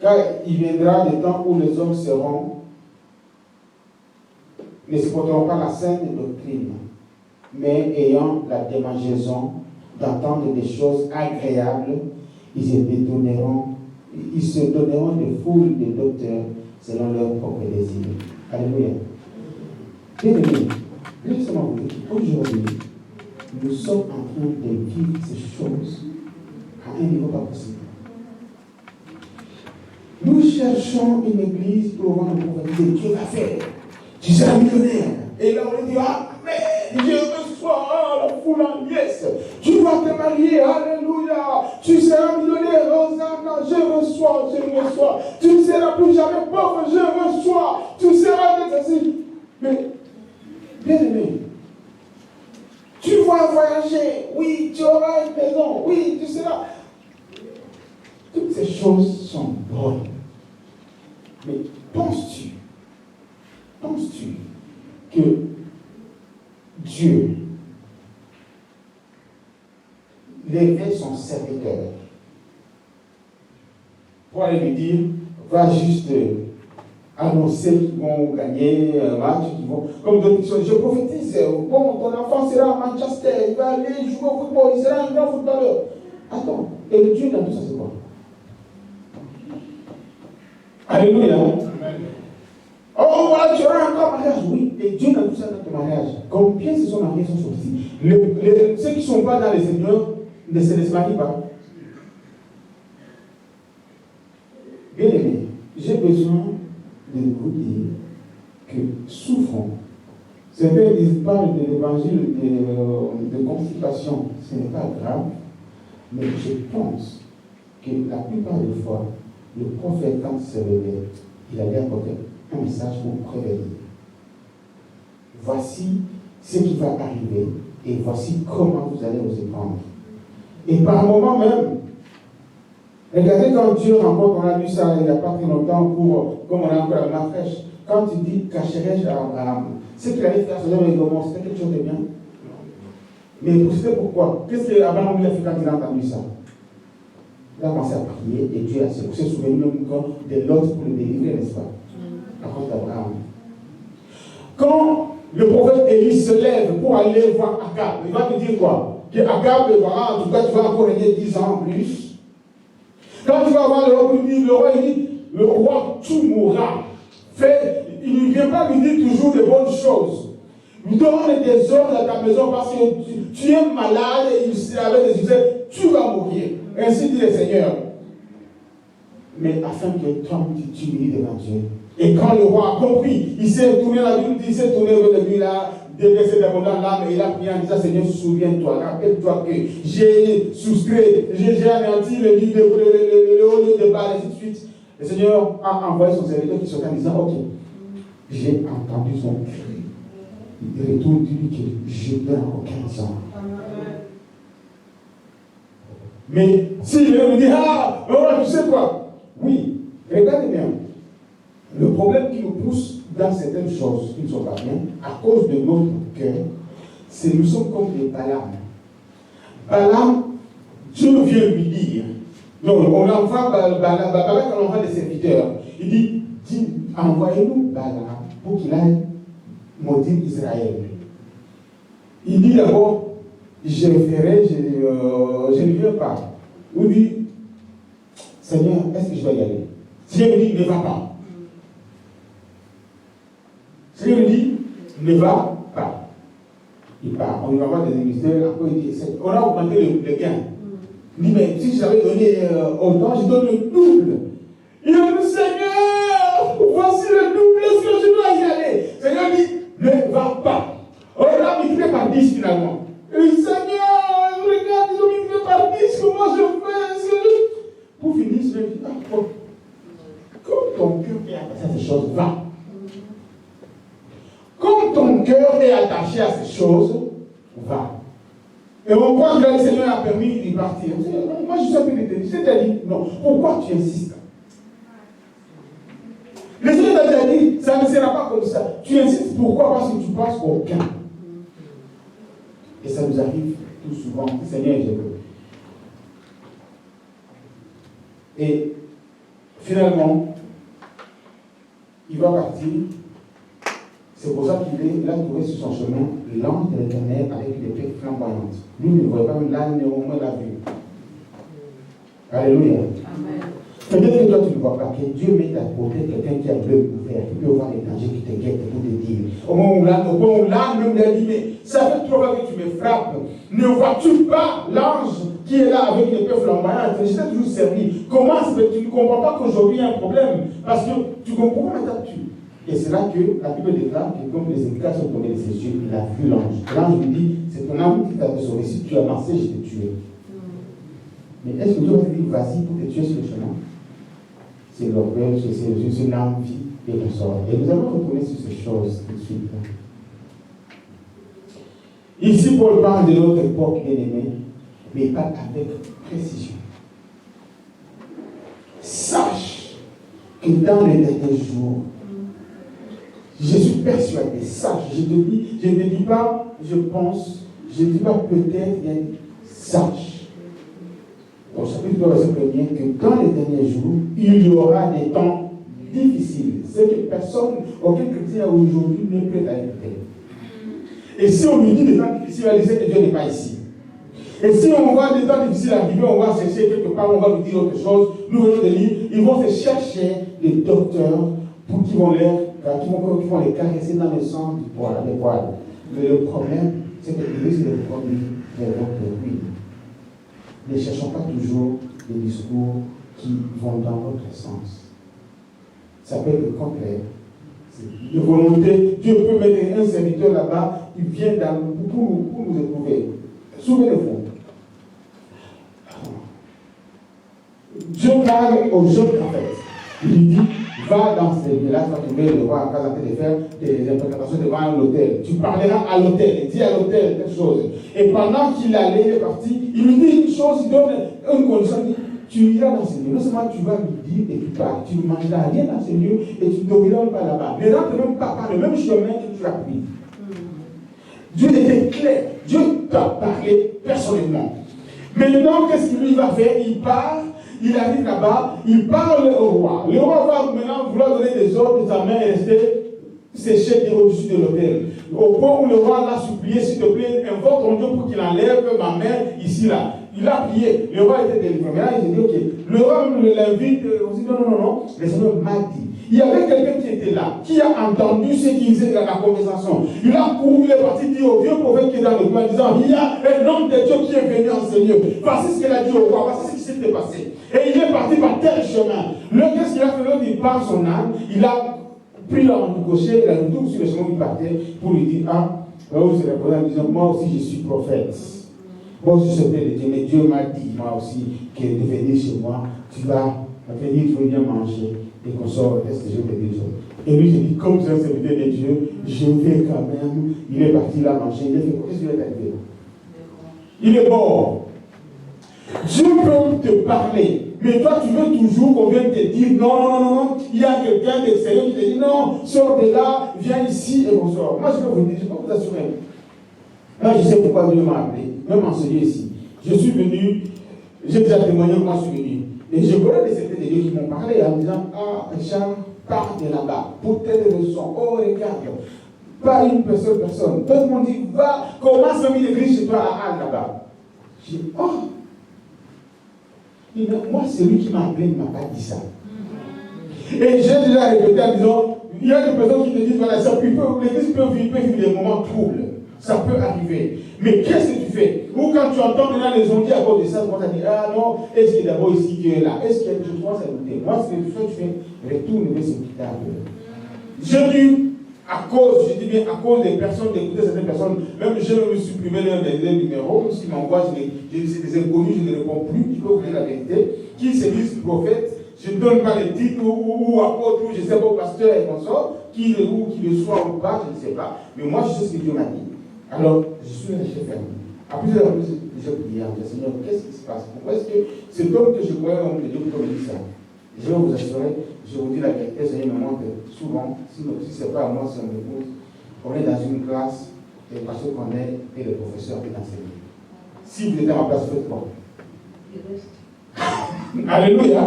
B: car il viendra des temps où les hommes ne supporteront pas la saine doctrine, mais ayant la démangeaison d'entendre des choses agréables, ils se donneront des foules de docteurs selon leur propre désir. Alléluia. Bien aimé, laissez-moi vous dire qu'aujourd'hui, nous sommes en train de vivre ces choses à un niveau pas possible. Nous cherchons une église pour voir nous prophétiser. Dieu va faire. Tu seras millionnaire. Et là, on dit, amen. Dieu reçoit la foule en yes. Tu vas te marier. Alléluia. Tu seras millionnaire. Hosanna. Je reçois. Tu ne seras plus jamais pauvre. Je reçois. Tu seras ainsi. Mais, bien aimé, tu vas voyager. Oui, tu auras une maison. Oui, tu seras. Toutes ces choses sont bonnes. Mais penses-tu que Dieu lèverait son serviteur pour aller lui dire, va juste annoncer qu'ils vont gagner un match, qu'ils vont, comme d'autres choses, je prophétise, bon, ton enfant sera à Manchester, il va aller jouer au football, il sera un grand footballeur. Attends, et le Dieu dans tout ça, c'est quoi? Alléluia. Oh, voilà, tu auras encore mariage. Oui, et Dieu dans tout ça, notre mariage. Combien se sont mariés sont sortis? Ceux qui ne sont pas dans les Seigneurs, ne se marie pas. Bien aimé, j'ai besoin de vous dire que souffrons. Certains parlent de l'évangile de constipation. Ce n'est pas grave, mais je pense que la plupart des fois, le prophète, quand il se réveille, il allait apporter un message pour vous prévenir. Voici ce qui va arriver et voici comment vous allez vous y prendre. Et par moment même, regardez quand Dieu rencontre, on a lu ça il n'y a pas très longtemps, comme on a encore la main fraîche, quand il dit cacherai-je à Abraham, ce qu'il allait faire, c'était quelque chose de bien. Mais vous savez pourquoi? Qu'est-ce que Abraham lui a fait quand il a entendu ça? Il a commencé à prier et Dieu s'est souvenu même de l'autre pour le délivrer, n'est-ce pas? À cause d'Abraham. Quand le prophète Élie se lève pour aller voir Akab, il va te dire quoi? Que Akab, en tout cas, tu vas encore régner 10 ans en plus. Quand tu vas voir le roi, il dit, le roi, tout mourra. Il ne vient pas lui dire toujours de bonnes choses. Il donne des ordres à ta maison parce que tu es malade et il avait des succès, tu vas mourir. Ainsi dit le Seigneur. Mais afin que toi, tu t'humilies devant Dieu. Et quand le roi a compris, il s'est tourné la Bible, il s'est tourné vers lui là, déversé d'abondant l'âme, et il a prié en disant, Seigneur, souviens-toi, rappelle-toi que j'ai soustrait, j'ai anéanti le haut lieu de Baal, et ainsi de suite. Le Seigneur a envoyé son serviteur qui sortait en disant, ok, j'ai entendu son cri. Il retourne, dit que je n'ai aucun sang. Mais s'il me dit, tu sais quoi? Oui, regardez bien. Le problème qui nous pousse dans certaines choses qui ne sont pas bien, à cause de notre cœur, c'est que nous sommes comme des Balaam. Balaam, Dieu vient lui dire, donc on envoie Balaam quand on envoie des serviteurs, il dit envoyez-nous Balaam pour qu'il aille maudire Israël. Il dit d'abord, je le ferai, je ne viens pas. Il dit, Seigneur, est-ce que je dois y aller? Seigneur me dit, ne va pas. Seigneur me dit, ne va pas. Il part. On lui envoie des émissaires, après il dit, on a augmenté le gain. Il dit, mais si j'avais donné autant, je donne le double. Il dit, Seigneur, voici le double, est-ce que je dois y aller? Seigneur dit, ne va pas. On a multiplié par 10 finalement. Il dit, Seigneur, regarde, ils ont multiplié par 10, comment je fais? Pour finir, je lui dis, comme ton cœur est attaché à ces choses, va. Comme ton cœur est attaché à ces choses, va. Et on croit que le Seigneur a permis d'y partir. Moi, je suis un peu détenu. C'est-à-dire, non, pourquoi tu insistes? Le Seigneur t'a déjà dit, ça ne sera pas comme ça. Tu insistes, pourquoi? Parce que tu passes aucun. Et ça nous arrive tout souvent. Seigneur, je veux. Et finalement, il va partir. C'est pour ça qu'il a trouvé sur son chemin l'ange de l'Éternel avec une épée flamboyante. Lui, il ne voyait pas, mais là, néanmoins, l'a vu. Alléluia. Amen. Peut-être que toi, tu ne vois pas, que Dieu met à côté quelqu'un qui a l'œil ouvert, qui peut voir les dangers qui te guettent pour te dire. Au moment où là, même il a dit, mais ça fait 3 fois que tu me frappes. Ne vois-tu pas l'ange qui est là avec une épée flamboyante? Je t'ai toujours servi. Comment tu ne comprends pas qu'aujourd'hui il y a un problème? Parce que tu comprends comment t'as-tu? Et c'est là que la Bible déclare que comme les indications sont tombées de ses yeux, il a vu l'ange. L'ange lui dit, c'est ton âme qui t'a sauvé. Si tu as marché, je t'ai tué. Mais est-ce que Dieu va te dire, vas-y pour te tuer sur le chemin? C'est l'orgueil, c'est l'envie et le sort. Et nous allons retourner sur ces choses tout de suite. Ici, Paul parle de notre époque bien-aimée, mais il parle avec précision. Sache que dans les derniers jours, je suis persuadé, sache, je ne dis pas, je pense, je ne dis pas peut-être, mais sache. Au chapitre verset 1er, que dans les derniers jours, il y aura des temps difficiles. C'est que personne, aucun chrétien aujourd'hui n'est prêt à écouter. Et si on lui dit des temps difficiles, il va dire que Dieu n'est pas ici. Et si on voit des temps difficiles arriver, on va chercher quelque part, on va lui dire autre chose. Nous venons de lire, ils vont se chercher des docteurs pour qui vont les caresser dans le sang du poil, des poils. Mais le problème, c'est que l'Église est produit vers votre ruine.
A: ne cherchons pas toujours des discours qui vont dans notre sens. Ça peut être complet.
B: De volonté, Dieu peut mettre un serviteur là-bas, il vient pour nous éprouver. Souvenez-vous. Dieu parle aux jeunes prophètes. Il lui dit, va dans ces lieux-là, tu vas trouver le roi en train de faire des interprétations devant l'autel. Tu parleras à l'autel, dis à l'autel telle chose. Et pendant qu'il allait, il est parti, il lui dit une chose, il donne une condition, il dit, tu iras dans ces lieux. Non seulement tu vas lui dire et tu pars, tu ne mangeras rien dans ces lieux et tu ne dormiras pas là-bas. Ne rentre même pas par le même chemin que tu as pris. Dieu était clair. Dieu t'a parlé personnellement. Maintenant, qu'est-ce qu'il lui va faire? Il part, il arrive là-bas, il parle au roi. Le roi va maintenant vouloir donner des ordres, sa main est restée séchée au-dessus de l'autel. Au point où le roi l'a supplié, s'il te plaît, invoque ton Dieu pour qu'il enlève ma main ici, là. Il a prié, le roi était délivré. Maintenant, il s'est dit, ok. Le roi l'invite, on dit, non, le Seigneur m'a dit. Il y avait quelqu'un qui était là, qui a entendu ce qu'il disait dans la conversation. Il a couru, il est parti dire au vieux prophète qui est dans le coin, en disant, il y a un homme de Dieu qui est venu enseigner. Voici ce qu'il a dit au roi, voici ce qui s'était passé. Et il est parti par tel chemin. Qu'est-ce qu'il a fait? L'autre, il part son âme, il a pris la main du gaucher, il a mis tout sur le chemin où il partait, pour lui dire, il s'est répondu en disant, moi aussi je suis prophète. Moi aussi je suis de Dieu, mais Dieu m'a dit, moi aussi, que de venir chez moi, tu vas venir, tu veux bien manger. Et qu'on sort, est-ce que je vais dire ça? Et lui, j'ai dit, comme c'est un serviteur de Dieu, je vais quand même. Il est parti là manger. Il a fait, qu'est-ce qui est arrivé? Il est mort. Dieu peut te parler. Mais toi, tu veux toujours qu'on vienne te dire, non. Il y a quelqu'un d'extérieur qui te dit, non, sors de là, viens ici et on sort. Moi, je peux vous dire, je peux vous assurer. Moi, je sais pourquoi Dieu m'a appelé, même enseigné ici. Je suis venu, j'ai déjà témoigné comment je suis venu. Et je connais des secrets de Dieu qui m'ont parlé en me disant, Richard, pars de là-bas, pour telle raison, regarde, pas une seule personne. Tout le monde dit, va, commence à mettre l'église chez toi à là-bas. J'ai dit, moi, c'est lui qui m'a appelé, il ne m'a pas dit ça. Et j'ai déjà répété en disant, il y a des personnes qui te disent, voilà, l'église peut vivre des moments troubles. Ça peut arriver. Mais qu'est-ce que tu fais? Ou quand tu entends maintenant les ondes à cause de ça, tu commences à dire, non, est-ce que d'abord ici Dieu est là? Est-ce qu'il y a quelque chose? Tu commences à douter. Moi, ce que tu fais, retourne vers ce qui t'a appelé. J'ai dû, je dis bien à cause des personnes, d'écouter certaines personnes, même je me supprimer leur numéro, même s'ils m'envoient, c'est des inconnus, je ne réponds plus, je peux vous dire la vérité, qui se disent prophètes, je ne donne pas les titres ou apôtres, ou je ne sais pas, pasteur et consort, qui le soit ou pas, je ne sais pas, mais moi je sais ce que Dieu m'a dit. Alors, je suis resté fermé. À plusieurs reprises, j'ai prié en disant, Seigneur, qu'est-ce qui se passe? Pourquoi est-ce que cet homme que je croyais homme de Dieu peut me dire ça? Je vais vous assurer, je vous dis la vérité, Seigneur me montre souvent, si ce n'est pas à moi, c'est à mon épouse, on est dans une classe, et parce qu'on est, et le professeur peut enseigner. Si vous êtes à ma place, faites quoi? Alléluia.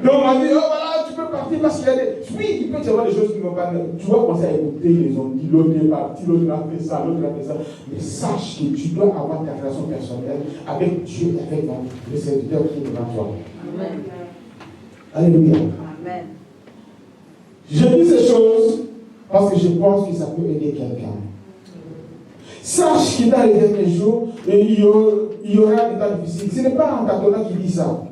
B: Donc on m'a dit, voilà, tu peux partir parce qu'il y a des. Oui, il peut y avoir des choses qui ne vont pas. Tu vas commencer à écouter les ondes. L'autre est parti, l'autre a fait ça, l'autre a fait ça. Mais sache que tu dois avoir ta relation personnelle avec Dieu et avec le serviteur qui est devant toi. Amen. Alléluia. Amen. Je dis ces choses parce que je pense que ça peut aider quelqu'un. Sache que dans les derniers jours, il y aura des temps difficiles. Ce n'est pas un tâtonnant qui dit ça.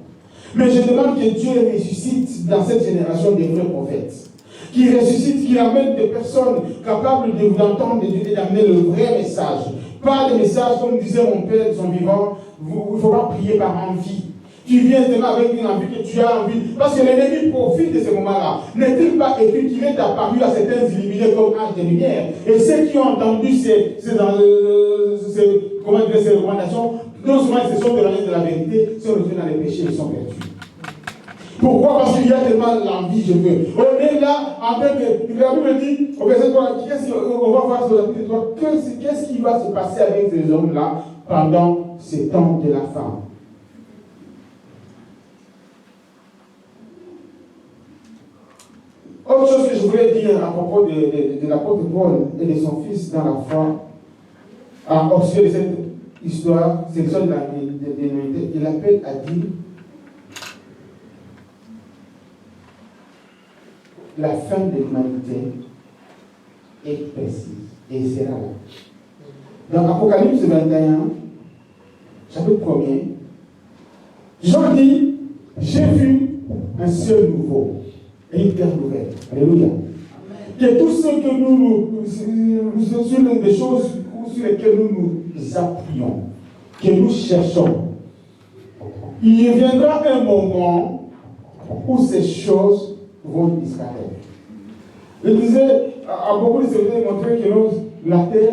B: Mais je demande que Dieu ressuscite dans cette génération des vrais prophètes. Qui ressuscite, qui amène des personnes capables d'entendre et d'amener le vrai message. Pas le message, comme disait mon père de son vivant, il ne faut pas prier par envie. Tu viens seulement avec une envie que tu as envie. Parce que l'ennemi profite de ce moment-là. N'est-il pas écrit qu'il est apparu à certains illuminés comme anges de lumière? Et ceux qui ont entendu ces recommandations, non seulement ils se sont éloignés de la vérité, sont revenus dans les péchés, ils sont perdus. Pourquoi? Parce qu'il y a tellement l'envie, je veux. On est là en train de. La Bible dit, au verset 3, on va voir sur la Bible 3, qu'est-ce qui va se passer avec ces hommes-là pendant ces temps de la fin? Autre chose que je voulais dire à propos de l'apôtre Paul et de son fils dans la foi, au sujet de cette histoire, c'est l'histoire de l'humanité, il appelle à dire la fin de l'humanité est précise et sera là. Dans Apocalypse 21, chapitre 1er, Jean dit, j'ai vu un ciel nouveau et une terre nouvelle. Alléluia. Que tout ce que nous sur des choses sur lesquelles nous appuyons, que nous cherchons, il viendra un moment où ces choses vont disparaître. Je disais, à beaucoup de serviteurs montré que la terre,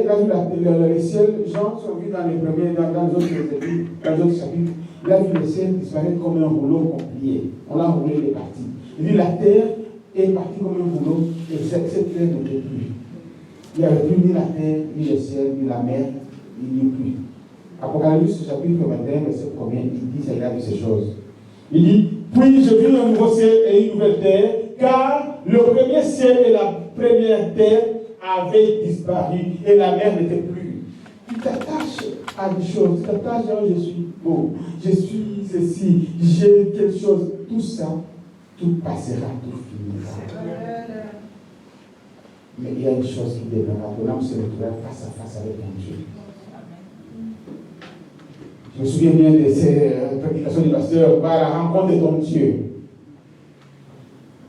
B: les ciels, Jean sont vus dans les premiers, dans les autres chapitres, il a vu le ciel disparaître comme un rouleau plié. On l'a roulé, il est parti. Il dit la terre est partie comme un rouleau et cette terre n'était plus. Il n'y avait plus ni la terre, ni le ciel, ni la mer, il n'y a plus. Apocalypse chapitre 21, verset 1er, il dit, il a vu ces choses. Il dit, puis je vis un nouveau ciel et une nouvelle terre, car le premier ciel et la première terre avaient disparu et la mer n'était plus. Tu t'attaches à des choses, tu t'attaches à je suis beau, je suis ceci, j'ai quelque chose, tout ça, tout passera, tout finira. Mais il y a une chose qui deviendra, ton âme se retrouvera face à face avec ton Dieu. Je me souviens bien de ces prédications du pasteur, va à la rencontre de ton Dieu.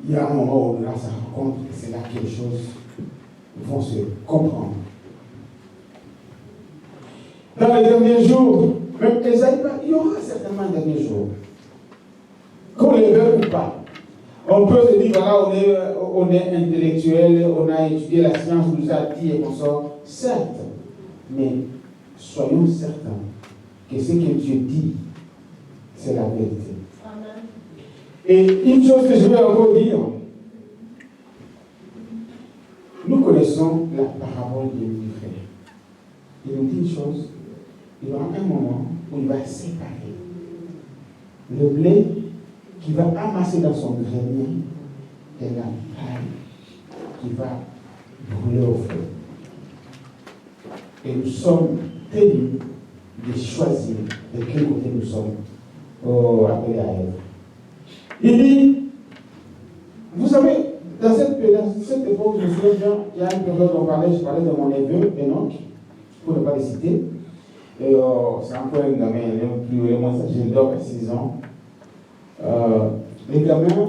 B: Il y a un moment où là, ça rencontre, et c'est là que les choses vont se comprendre. Dans les derniers jours, même Esaïe, il y aura certainement un dernier jour. Qu'on les veuille ou pas. On peut se dire, voilà, on est intellectuel, on a étudié la science, on nous a dit et qu'on sort. Certes, mais soyons certains que ce que Dieu dit, c'est la vérité. Amen. Et une chose que je vais encore dire, nous connaissons la parabole de l'ivraie. Il nous dit une chose, il y aura un moment où il va séparer le blé qui va amasser dans son grenier et la paille qui va brûler au feu. Et nous sommes tenus de choisir de quel côté nous sommes appelés à être. Il dit, vous savez, dans cette époque, je me souviens bien, il y a une période où je parlais de mon neveu, Enoch, pour ne pas le citer. Et c'est encore un gamin, il est moins sage, il dort à 6 ans. Les gamins,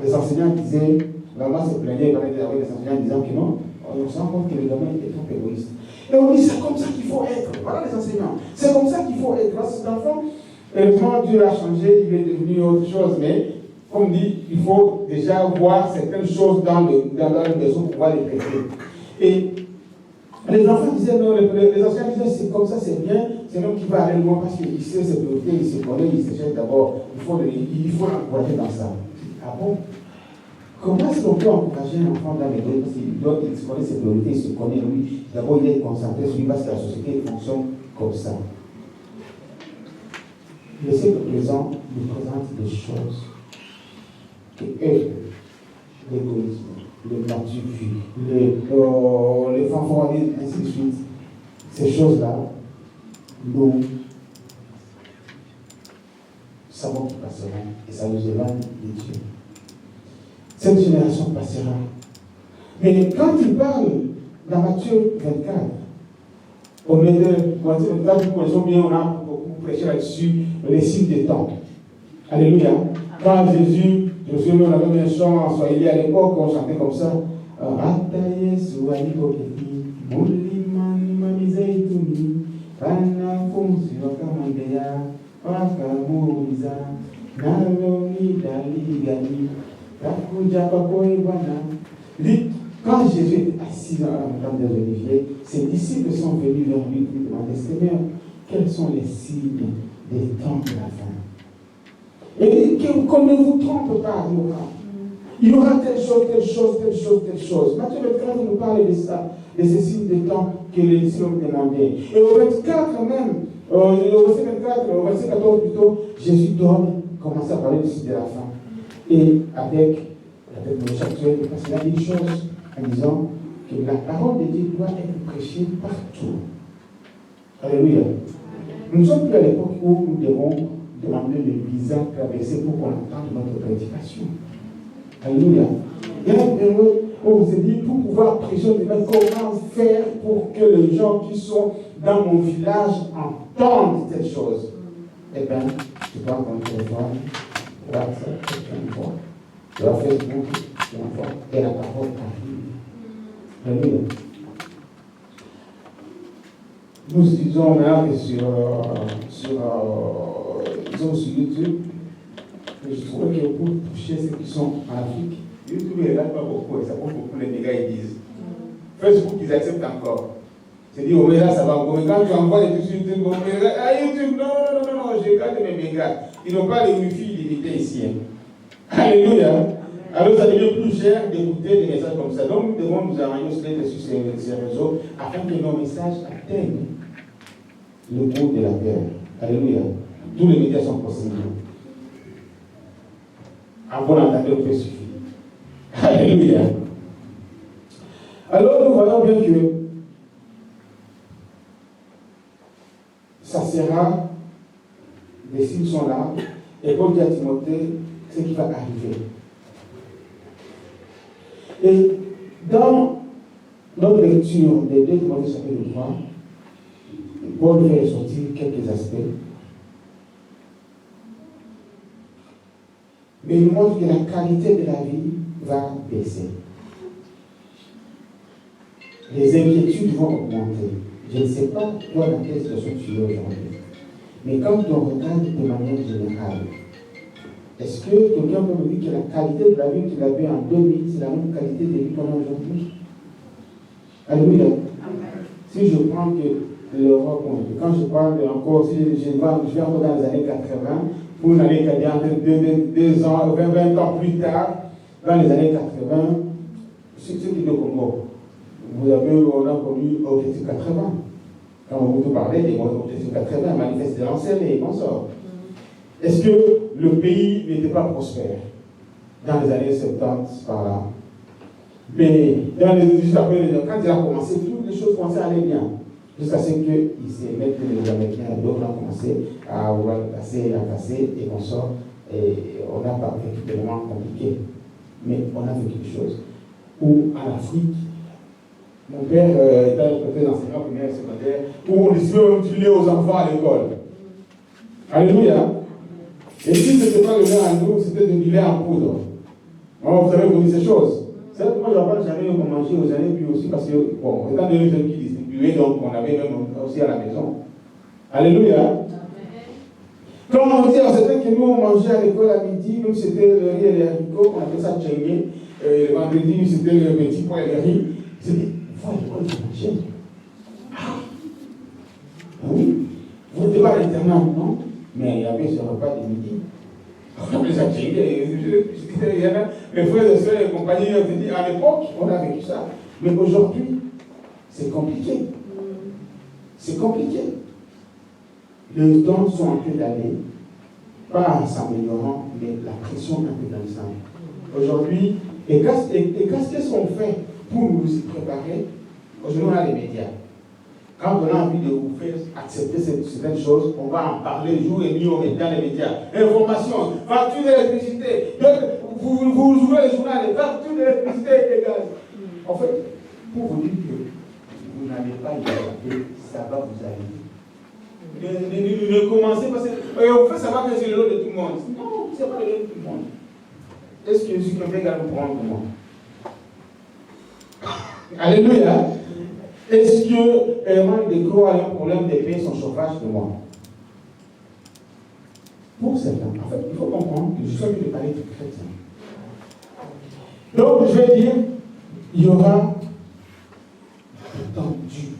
B: les enseignants disaient, maman se plaignait, il parlait avec les enseignants disant que non, on se rend compte que le gamin est trop égoïste. Et on dit, c'est comme ça qu'il faut être. Voilà les enseignants. C'est comme ça qu'il faut être. Parce que cet enfant, heureusement, Dieu l'a changé, il est devenu autre chose. Mais, comme dit, il faut déjà voir certaines choses dans la maison pour pouvoir les traiter. Et les enfants disaient, non, les enseignants disaient, c'est comme ça, c'est bien. C'est l'homme qui va aller loin parce qu'il sait ses priorités, il se connaît, il se cherche d'abord. Il faut l'encourager dans ça. Ah bon? Comment est-ce qu'on peut encourager un enfant dans l'église parce qu'il se connaît ses priorités, il se connaît lui. D'abord, il est concentré sur lui parce que la société fonctionne comme ça. Le siècle présent nous présente des choses que l'égoïsme, le nature, les fanfaronniers, ainsi de suite. Ces choses-là, nous savons qu'ils passeront et ça nous éloigne de Dieu. Cette génération passera. Mais quand il parle dans Matthieu 24, on est de Matthieu 24, nous connaissons bien, on a beaucoup prêché là-dessus, les signes des temps. Alléluia. Quand Jésus, je me souviens, on avait mis un chant en Swahili à l'époque, on chantait comme ça. Rataye suwani koketi, mulimani mamizeituni, kana funzi wakamandea, wakamuriza, naloni daligani. Quand Jésus est assis dans la montagne des Oliviers, ses disciples sont venus vers lui et lui demandaient, Seigneur, quels sont les signes des temps de la fin? Et qu'on ne vous trompe pas, il y aura telle chose, telle chose, telle chose, telle chose. Matthieu 24 nous parle de ça, de ces signes des temps que les disciples ont demandé. Et au 24 même, au verset 24, au verset 14 plutôt, Jésus commence à parler du signe de la fin. Et avec le chapitre, parce qu'il a dit une chose en disant que la parole de Dieu doit être prêchée partout. Alléluia. Nous ne sommes plus à l'époque où nous devons demander le visa traversé pour qu'on entende notre prédication. Alléluia. Il y a une période où on vous a dit, pour pouvoir prêcher, comment faire pour que les gens qui sont dans mon village entendent telle chose. Eh bien, tu prends ton téléphone, WhatsApp, tu envoies. Tu vas Facebook, tu envoies. Et la parole arrive. Alléluia. Nous disons là que sur YouTube, je trouvais que pour toucher ceux qui sont en Afrique, YouTube ne regarde pas beaucoup, et ça pose beaucoup les dégâts, ils disent. Facebook, ils acceptent encore. C'est dit, oh, mais là, ça va encore. Mais quand tu envoies les trucs sur YouTube, YouTube, non, je regarde mes mégas. Ils n'ont pas les wifi illimité ici. Hein. Alléluia. Alors, ça devient plus cher d'écouter des messages comme ça. Donc, nous devons nous arranger sur ces réseaux afin que nos messages atteignent le bout de la terre. Alléluia. Tous les médias sont possibles. Avoir entendu le fait suffit. Alléluia. Alors, nous voyons bien que ça sera, les signes sont là, et comme dit à Timothée, ce qui va arriver. Et dans notre lecture des 2 Timothée chapitre 3, Paul fait sortir quelques aspects. Mais il nous montre que la qualité de la vie va baisser. Les inquiétudes vont augmenter. Je ne sais pas, toi, dans quelle situation tu es aujourd'hui. Mais quand on regarde de manière générale, est-ce que quelqu'un peut me dire que la qualité de la vie que tu avais en 2000, c'est la même qualité de vie qu'on a aujourd'hui? Alléluia. Si je prends que l'Europe, quand je parle encore, si je vais encore dans les années 80, pour une année qui a entre 2 ans, 20 ans plus tard, dans les années 80, c'est ce qui est le Congo. On a connu Objectif 80. Quand on vous parlait des Objectif 80, manifeste de l'ancienne et consorts. Est-ce que le pays n'était pas prospère dans les années 70 par là? Mais dans les juste après, quand il a commencé, toutes les choses commençaient à aller bien. Jusqu'à ce qu'ils se mettent les Américains et d'autres ont commencé à casser et qu'on sort. Et on n'a pas vécu des moments compliqués. Mais on a vécu quelque chose où en Afrique, mon père était un enseignant primaire et secondaire, où on décidait même de filer aux enfants à l'école. Alléluia. Et si ce n'était pas le lait à nous, c'était du lait en poudre. Alors, vous avez connu ces choses. C'est vrai que moi, je n'avais jamais mangé aux années, puis aussi parce que, bon, étant donné que qui distribuaient, donc on avait même aussi à la maison. Alléluia. Comme on dit, c'était que nous, on mangeait à l'école à midi, nous, c'était le riz et les haricots, on appelait ça tchéngé. Le vendredi, c'était le petit pois et le riz. C'était, il faut à l'école de manger. Ah oui. Vous n'êtes pas à l'internat, non? Mais il y avait ce repas de midi. On appelait ça tchéngé. Mes frères et soeurs et compagnie, on dit, à l'époque, on a vécu ça. Mais aujourd'hui, c'est compliqué. C'est compliqué. Les temps sont en train d'aller, pas en s'améliorant, mais la pression un peu dans le sang. Aujourd'hui, et qu'est-ce qu'on fait pour nous y préparer? Aujourd'hui, on a les médias. Quand on a envie de vous faire accepter certaines choses, on va en parler jour et nuit, on met dans les médias. Information, facture d'électricité. Vous ouvrez les journaux, les factures d'électricité et de gaz. En fait, pour vous dire que vous n'allez pas y échapper, ça va vous arriver. Ne commencez pas. On fait savoir que c'est le lot de tout le monde. Non, c'est pas le lot de tout le monde. Est-ce que je suis quelqu'un qui va nous prendre pour moi? Alléluia. Est-ce que Herman Décro a un problème de payer son chauffage de moi? Pour certains, en fait, il faut comprendre que je suis venu de parler de chrétien. Donc, je vais dire, il y aura des temps durs,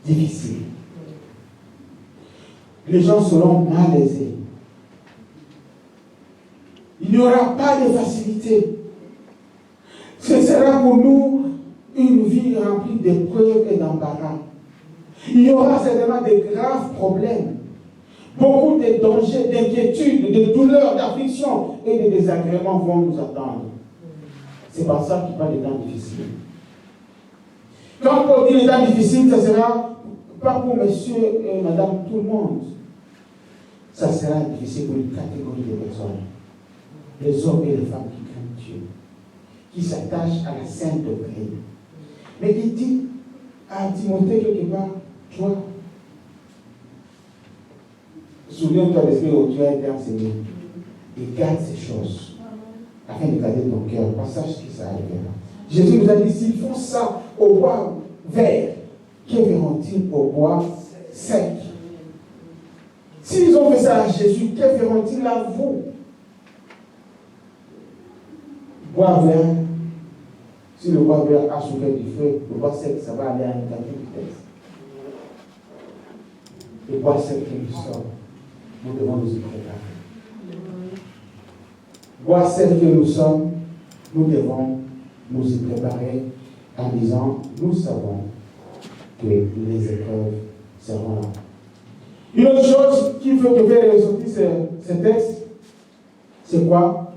B: difficiles. Les gens seront malaisés. Il n'y aura pas de facilité. Ce sera pour nous une vie remplie d'épreuves et d'embarras. Il y aura certainement de graves problèmes, beaucoup de dangers, d'inquiétudes, de douleurs, d'afflictions et de désagréments vont nous attendre. C'est par ça qu'il parle des temps difficiles. Quand on dit les temps difficiles, ça sera pas pour monsieur et madame tout le monde. Ça sera difficile pour une catégorie de personnes. Les hommes et les femmes qui craignent Dieu. qui s'attache à la sainte doctrine. Mais il dit à Timothée quelque part, toi, souviens-toi de ce que tu as été enseigné et garde ces choses afin de garder ton cœur, pas sache que ça arrivera. Jésus nous a dit, s'ils font ça au bois vert, que verront-ils au bois sec? S'ils ont fait ça à Jésus, que verront-ils à vous? Bois vert, si le bois vert a souffert du feu, le bois sec, ça va aller à une quatrième vitesse. Le bois sec qui nous sort, nous devons nous y préparer. Bois sec que nous sommes, nous devons nous y préparer en disant, nous savons que les épreuves seront là. Une autre chose qu'il faut que faire ressortir ce texte, c'est quoi?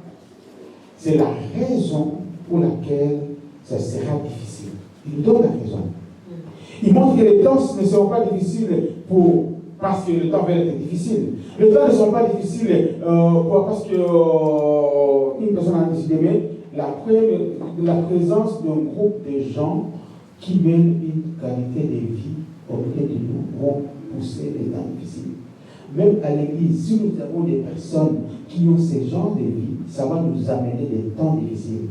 B: C'est la raison pour laquelle ça sera difficile. Il nous donne la raison. Il montre que les temps ne seront pas difficiles parce que le temps va être difficile. Les temps ne sont pas difficiles parce qu'une personne a décidé, mais la présence d'un groupe de gens qui mènent une qualité de vie auprès de nous vont pousser les temps difficiles. Même à l'église, si nous avons des personnes qui ont ce genre de vie, ça va nous amener des temps difficiles.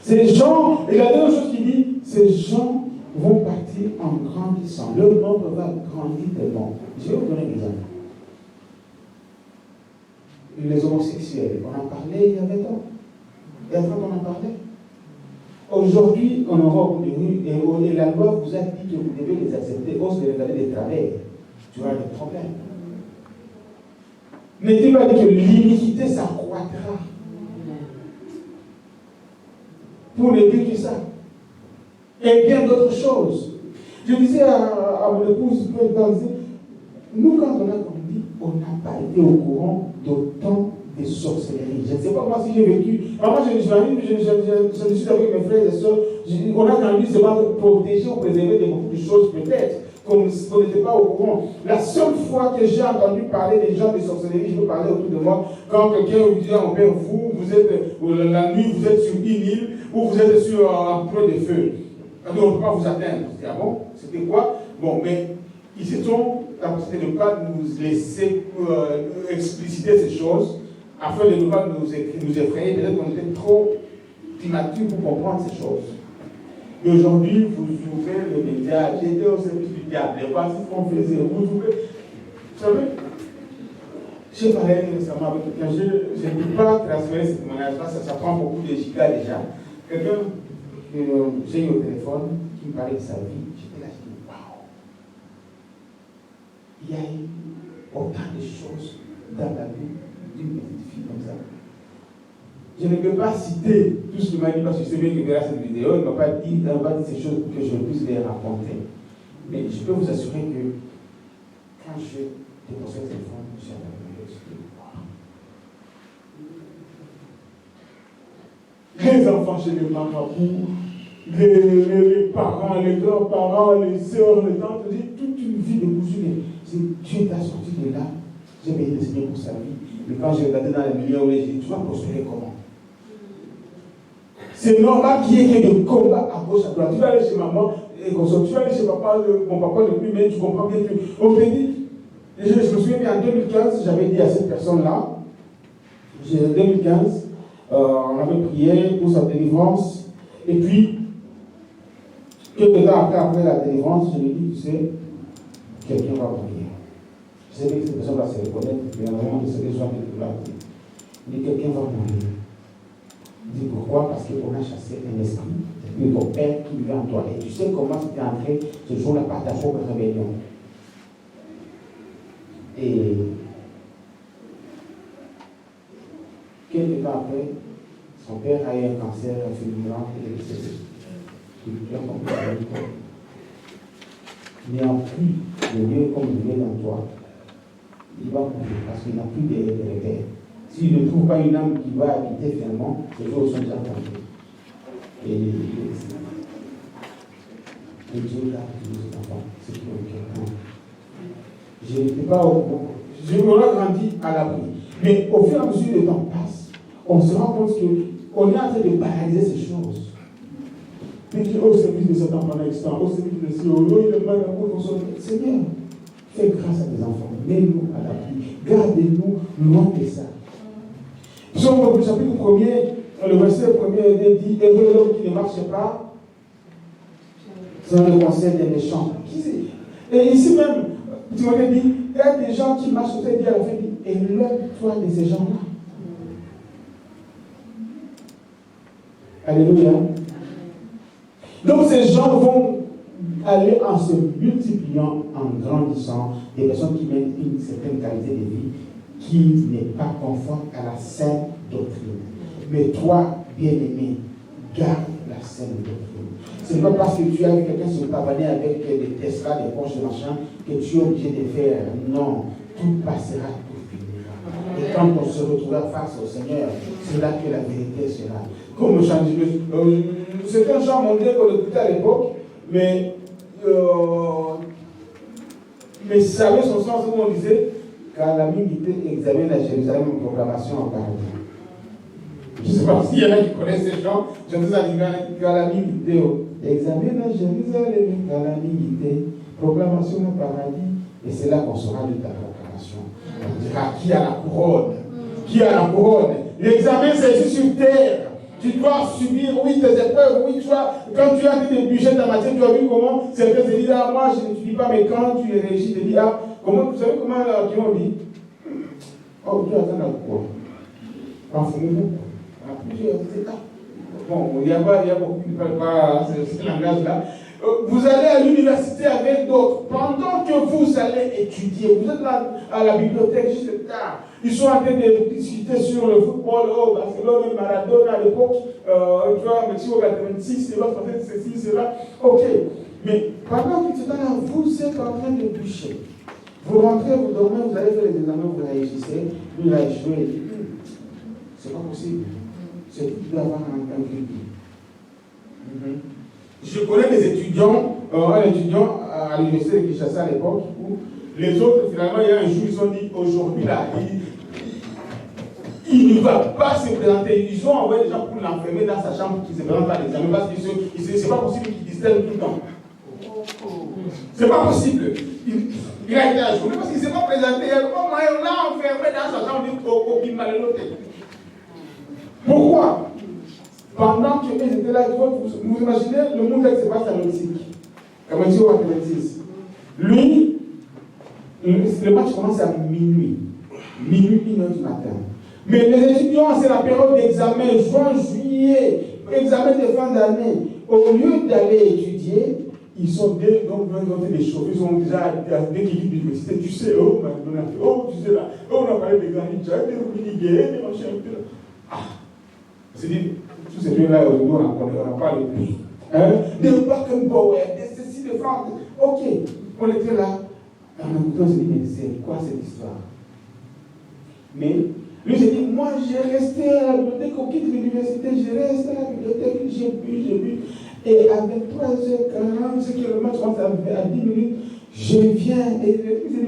B: Ces gens, et la dernière chose qu'il dit, ces gens vont partir en grandissant. Leur nombre va grandir tellement. Je vais vous donner un exemple. Les homosexuels, on en parlait il y a 20 ans. Et avant on en parlait. Aujourd'hui, en Europe, et la loi vous a dit que vous devez les accepter, ose de regarder des travailleurs. Tu auras des problèmes. N'est-il pas dit que l'iniquité s'accroîtra? Pour ne dire que ça. Et bien d'autres choses. Je disais à mon épouse, nous, quand on a grandi, on n'a pas été au courant d'autant de sorcellerie. Je ne sais pas moi si j'ai vécu. Moi, je suis avec mes frères et sœurs. On a grandi seulement pour protéger ou préserver beaucoup de choses, peut-être, qu'on n'était pas au courant. La seule fois que j'ai entendu parler des gens de sorcellerie, je peux parler autour de moi, quand quelqu'un vous dit, mon père, vous êtes, la nuit, vous êtes sur une île, ou vous êtes sur un point de feu. Donc, on ne peut pas vous atteindre. Ah bon? C'était quoi? Bon, mais ils étaient capables de ne pas nous laisser expliciter ces choses, afin de ne pas nous effrayer. Peut-être qu'on était trop immatures pour comprendre ces choses. Et aujourd'hui, vous ouvrez les médias, j'étais au service du diable, et voici ce qu'on faisait. Vous ouvrez. Vous savez, j'ai parlé récemment avec quelqu'un, je ne peux pas transférer ce témoignage-là, ça prend beaucoup de gigas déjà. Quelqu'un que j'ai eu au téléphone qui me parlait de sa vie, j'étais là, je dis waouh! Il y a eu autant de choses dans la vie d'une petite fille comme ça. Je ne peux pas citer tout ce qu'il m'a dit parce que c'est bien qu'il verra cette vidéo, il ne m'a pas dit ces choses pour que je puisse les raconter. Mais je peux vous assurer que quand je déposé le téléphone, je suis à la les enfants chez les marabouts, les parents, les grands-parents, les sœurs, les tantes, toute une vie de bougie. Dieu t'a sorti de là, j'ai payé le Seigneur pour sa vie. Mais quand j'ai regardé dans les milieux, j'ai dit, tu vas prospérer comment? C'est normal qu'il y ait des combats à gauche, à droite. Tu vas aller chez maman, et comme ça, tu vas aller chez papa, mon papa le plus, mais tu comprends bien que. On te dit, je me souviens bien, en 2015, j'avais dit à cette personne-là, en 2015, on avait prié pour sa délivrance, et puis, quelques temps après la délivrance, je lui ai dit, tu sais, quelqu'un va mourir. Je savais que cette personne va se reconnaître, mais vraiment, je savais que je vais la prier. Il dit, quelqu'un va mourir. Il dit, pourquoi? Parce qu'on a chassé un esprit, et ton père qui vivait en toi. Et tu sais comment tu es entré ce jour-là par ta propre rébellion. Et quelques temps après, son père a eu un cancer fulgurant et il est décédé. Il n'y a plus de Dieu comme il est dans toi. Il va mourir parce qu'il n'a plus de repères. S'il ne trouve pas une âme qui va habiter finalement, les jours sont déjà comptés. Et il est décédé. Et Dieu l'a tous les enfants, c'est pour quelqu'un. Je n'étais pas au courant. Je m'aurais grandi à l'abri. Mais au fur et à mesure que le temps passe, on se rend compte que on est en train de paralyser ces choses. Il dit, au service de Satan pendant X temps, au service de ce il est marabout, Seigneur, fais grâce à tes enfants, mets-nous à l'abri, gardez-nous loin de ça. Psaume au chapitre 1er, le verset 1er dit, heureux l'homme qui ne marche pas selon le conseil des méchants. Et ici même, Timothée dit, il y a des gens qui marchent au fait, dit à la fin, éloigne-toi de ces gens-là. Alléluia. Donc ces gens vont aller en se multipliant, en grandissant, des personnes qui mènent une certaine qualité de vie qui n'est pas conforme à la saine doctrine. Mais toi, bien-aimé, garde la saine doctrine. Ce n'est pas parce que tu as vu quelqu'un se pavaner avec des Tesla, des Porsche, des machins, que tu es obligé de faire. Non, tout passera, tout finira. Et quand on se retrouvera face au Seigneur, c'est là que la vérité sera. Comme certains gens m'ont dit qu'on écoutait à l'époque, mais ça avait son sens où on disait calamité examine la Jérusalem en proclamation en paradis. Je ne sais pas s'il y en a qui connaissent ces gens. Je vous ai dit calamité examine la Jérusalem calamité proclamation en paradis. Et c'est là qu'on saura de ta proclamation. On dira qui a la couronne. Qui a la couronne. L'examen c'est ici sur terre. Tu dois subir, oui, tes épreuves, oui, tu vois, quand tu as dit des budgets dans la matière, tu as vu comment certains se disent, ah, moi, je n'étudie pas, mais quand tu es régi, tu te dis, ah, comment, vous savez comment, là, qui ont dit, oh, tu attends dans quoi? En fumant, plusieurs, bon, il y a beaucoup qui ne parlent pas ce langage-là. Vous allez à l'université avec d'autres. Pendant que vous allez étudier, vous êtes là à la bibliothèque juste tard. Ils sont en train de discuter sur le football, Barcelone, Maradona à l'époque, tu vois, Mexico 86, c'est l'autre, ceci, cela. Ok. Mais pendant que tu es là, vous êtes en train de bûcher. Vous rentrez, vous dormez, vous allez faire les examens, vous réagissez, lui il a échoué, il dit, c'est pas possible. C'est tout doit avoir un crédit. Je connais des étudiants, un étudiant à l'université de Kinshasa à l'époque, où les autres, finalement, il y a un jour, ils ont dit, aujourd'hui, là, il ne va pas se présenter. Ils ont envoyé des gens pour l'enfermer dans sa chambre qui ne se présente pas à l'examen parce que c'est pas possible qu'il distingue tout le temps. C'est pas possible. Il a été ajourné parce qu'il ne s'est pas présenté. On l'a enfermé dans sa chambre au Bimalenote. Pourquoi? Pendant qu'ils étaient là, vous imaginez le monde qui se passe à Mexique, à Mexico 86. Lui, le match commence à minuit, 1h du matin. Mais les étudiants, c'est la période d'examen, juin, juillet, examen de fin d'année. Au lieu d'aller étudier, ils sont donc des chauffeurs, ils sont déjà dès qu'ils disent l'université, tu sais, tu sais là, on a parlé des grands des mini-guerres, des machins, ah, c'est dit, tous ces trucs-là, aujourd'hui, on n'a pas le prix. Des Backenbauer, des ceci, des France. Ok, on était là, en écoutant, on s'est dit, mais c'est quoi cette histoire? Mais lui, j'ai dit, moi, j'ai resté à la bibliothèque, au quitte l'université, j'ai resté à la bibliothèque, j'ai bu. Et à 23h40, ce qui est le match commence à 10 minutes, je viens, et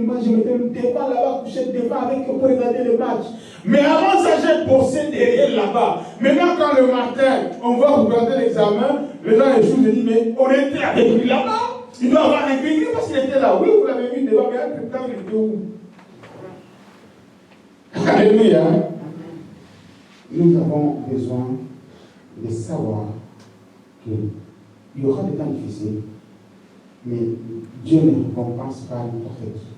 B: moi, je m'étais devant là-bas, couché devant avec pour regarder le match. Mais avant ça, j'ai bossé derrière là-bas. Maintenant, quand le matin, on va regarder l'examen, les gens échouent, je dis, mais on était avec lui là-bas. Il doit avoir un grille parce qu'il était là. Oui, vous l'avez vu devant, mais un peu de temps, il était où? Alléluia. Nous avons besoin de savoir qu'il y aura des temps difficiles, mais Dieu ne récompense pas n'importe qui.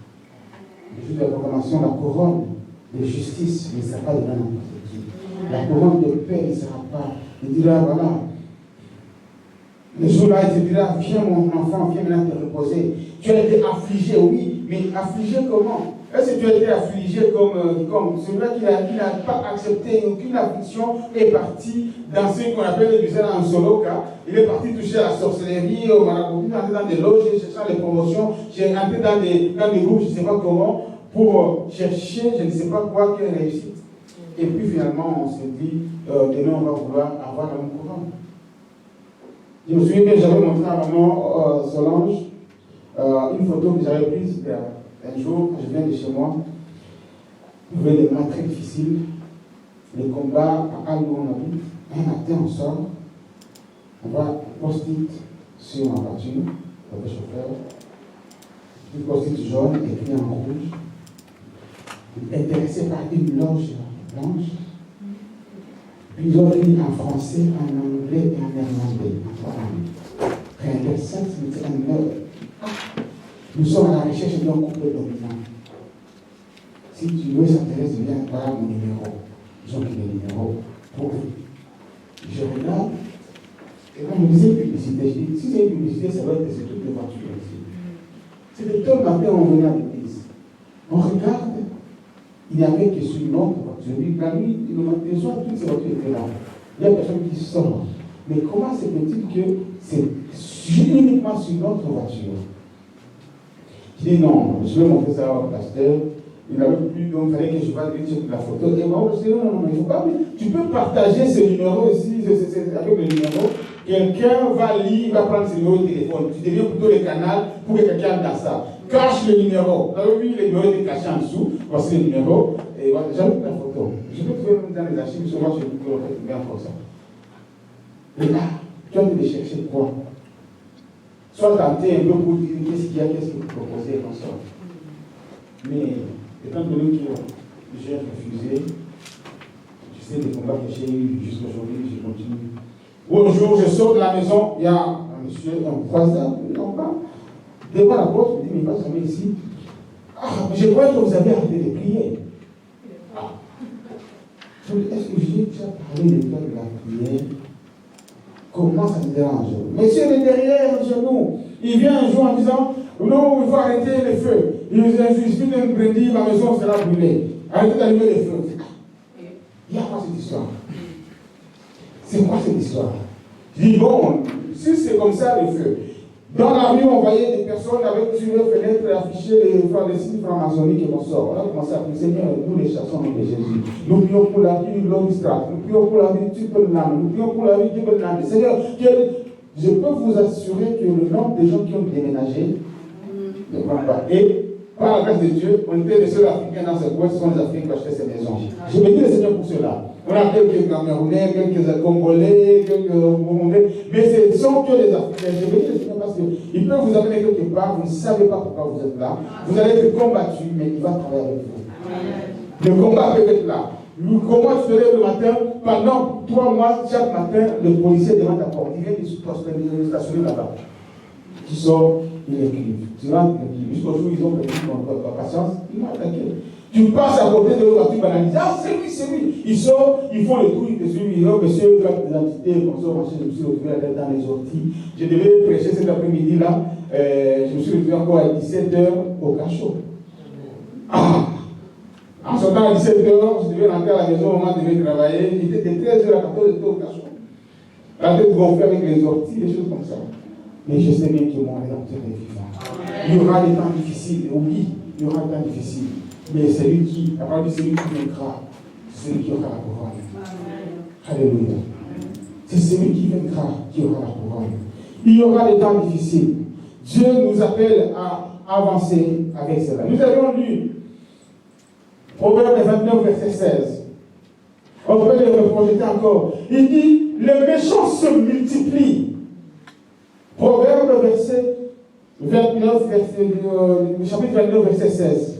B: Le jour de la proclamation, la couronne de justice ne sera pas de n'importe qui. La couronne de paix ne sera pas. Il dira, voilà, le jour-là, il te dira, viens mon enfant, viens maintenant te reposer. Tu as été affligé, oui, mais affligé comment? Est-ce que tu as été affligé comme celui-là qui n'a pas accepté aucune affliction est parti dans ce qu'on appelle le en solo cas. Il est parti toucher à la sorcellerie, au maraboutisme, dans des loges, cherchant des promotions, j'ai rentré dans des groupes, je ne sais pas comment, pour chercher, je ne sais pas quoi, quelle réussite. Et puis finalement, on s'est dit, demain on va vouloir avoir la même couronne. Je me souviens que j'avais montré à maman Solange une photo que j'avais prise un jour, quand je viens de chez moi. Il y avait des moments très difficiles, les combats à où on habite.
A: Un matin, on sort, on voit un post-it sur ma voiture, le chauffeur, une post-it jaune écrit en rouge, intéressé par une loge blanche. Puis ils ont écrit en français, en anglais et en néerlandais. Rien de ça, c'est un mot. Nous sommes à la recherche d'un couple dominant. Si tu veux s'intéresser bien, voilà mon numéro. Ils ont pris le numéro pour eux. Je regarde, et là, je me disais publicité. Je dis, si c'est une publicité, ça doit être sur toutes les voitures ici. C'était tôt le matin, on venait à l'église. On regarde, il n'y avait que sur une autre voiture. La nuit, le soir, toutes ces voitures étaient là. Il y a personne qui sort. Mais comment se fait-il que c'est uniquement sur notre voiture? Je dis non, je vais montrer ça au pasteur. Il n'avait plus, donc il fallait que je fasse la photo. Et moi, je dis non, il ne faut pas. Tu peux partager ce numéro ici, avec le numéro. Quelqu'un va lire, va prendre ce numéro de téléphone. Tu deviens plutôt le canal pour que quelqu'un dans ça. Cache le numéro. Vous avez vu, le numéro était caché en dessous. Voici le numéro. Et voilà, j'avais pris la photo. Je peux trouver même dans les archives, parce que moi, je peux trouver encore ça. Et là, tu as dû les chercher quoi? Soit tenté un peu pour dire qu'est-ce qu'il y a, qu'est-ce que vous proposez, comme ça. Mais, étant donné que j'ai refusé, tu sais, les combats que j'ai eu jusqu'aujourd'hui, je continue. Un jour, je sors de la maison, il y a un monsieur, un voisin, en bas, devant la porte, je me dis, mais pas jamais ici. Ah, je crois que vous avez arrêté de prier. Ah. Est-ce que j'ai déjà parlé de faire de la prière? Comment ça me dérange? Monsieur est derrière chez nous. Il vient un jour en disant, non, il faut arrêter les feux. Il suffit d'un prédit, ma maison sera brûlée. Arrêtez d'allumer les feux. Il y a quoi cette histoire? C'est quoi cette histoire? Je dis, bon, si c'est comme ça le feu. Dans la rue, on voyait des personnes avec sur leurs fenêtres afficher les signes francs-maçonniques et on sort. On a commencé à prier, Seigneur, nous les chassons de Jésus. Nous prions pour la vie du Glory Strat. Nous prions pour la vie du Tupel-Nam. Nous prions pour la vie du Tupel-Nam. Seigneur, je peux vous assurer que le nombre de gens qui ont déménagé ne prend pas. Et par la grâce de Dieu, on était les seuls Africains dans ce coin, ce sont les Africains qui achetaient ces maisons. Je bénis le Seigneur pour cela. On a quelques Camerounais, quelques Congolais, quelques Burundais, mais ce sont que les Africains. Je bénis le Seigneur parce qu'ils peuvent vous amener quelque part, vous ne savez pas pourquoi vous êtes là. Vous allez être combattu, mais il va travailler avec vous. Le combat peut être là. Comment tu te lèves le matin? Pendant 3 mois, chaque matin, le policier devant ta porte. Il vient de stationner là-bas. Qui sort, il écrit. Tu rentres, il écrit. Jusqu'au jour où ils ont perdu ton patience, ils m'ont attaqué. Tu passes à côté de l'autre, tu banalises. Ah, c'est lui, c'est lui. Ils sortent, ils font le tour, ils te suivent. Ils disent, monsieur, carte d'identité, comme ça, je me suis retrouvé la tête dans les orties. Je devais prêcher cet après-midi-là. Je me suis retrouvé encore à 17h au cachot. Ah! En sortant à 17h, je devais rentrer à la maison au moment où je devais travailler. Il était de 13h à 14h au cachot. La tête gonflée avec les orties, des choses comme ça. Mais je sais bien que mon Rédempteur est vivant. Il y aura des temps difficiles, oui, il y aura des temps difficiles. Mais celui qui, à part de celui qui vaincra, c'est celui qui aura la couronne. Alléluia. C'est celui qui vaincra qui aura la couronne. Il y aura des temps difficiles. Dieu nous appelle à avancer avec cela. Nous avions lu Proverbe 29, verset 16. On peut le reprojeter encore. Il dit, les méchants se multiplient. Proverbe verset 29, chapitre 29, verset 16.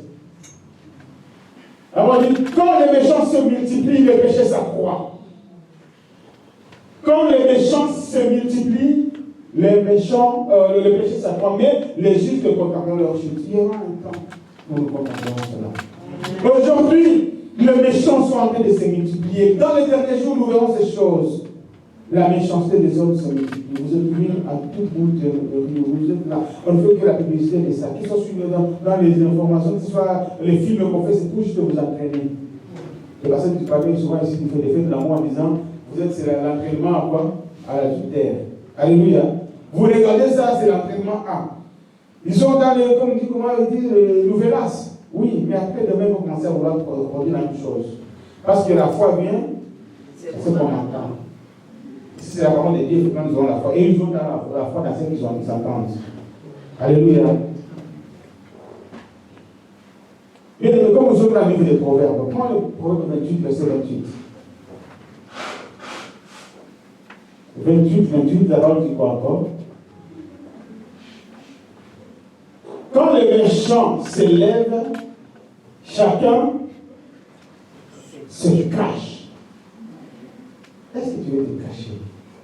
A: Alors il dit, quand les méchants se multiplient, le péché s'accroît. Quand les méchants se multiplient, le péché s'accroît, mais les justes contempleront leur chute. Il y aura un temps où nous contemplerons cela. Aujourd'hui, les méchants sont en train de se multiplier. Dans les derniers jours, nous verrons ces choses. La méchanceté des hommes se multiplie. Vous êtes mis à tout bout de rue. Vous êtes là. On ne fait que la publicité de ça. Qu'ils soient suivis dans les informations, que ce soit les films qu'on fait, c'est tout juste vous entraîner. Les personnes qui parlent souvent ici, qui font des fêtes de l'amour en disant, c'est l'entraînement à quoi? À l'adultère. Alléluia. Vous regardez ça, c'est l'entraînement A. Ils sont dans les, comme dit, comment ils disent, les nouvellas. Oui, mais après, demain, vous commencez à vouloir produire la même chose. Parce que la foi vient, c'est ce qu'on entend. Si c'est la parole de Dieu, il faut que nous ayons la foi. Et ils ont la foi dans ceux qui s'entendent. Alléluia. Bien, comme nous sommes dans le livre des Proverbes, prends le Proverbe 28, verset 28.
B: 28, la parole dit quoi encore? Quand les méchants s'élèvent, chacun se cache. Est-ce que tu veux te cacher?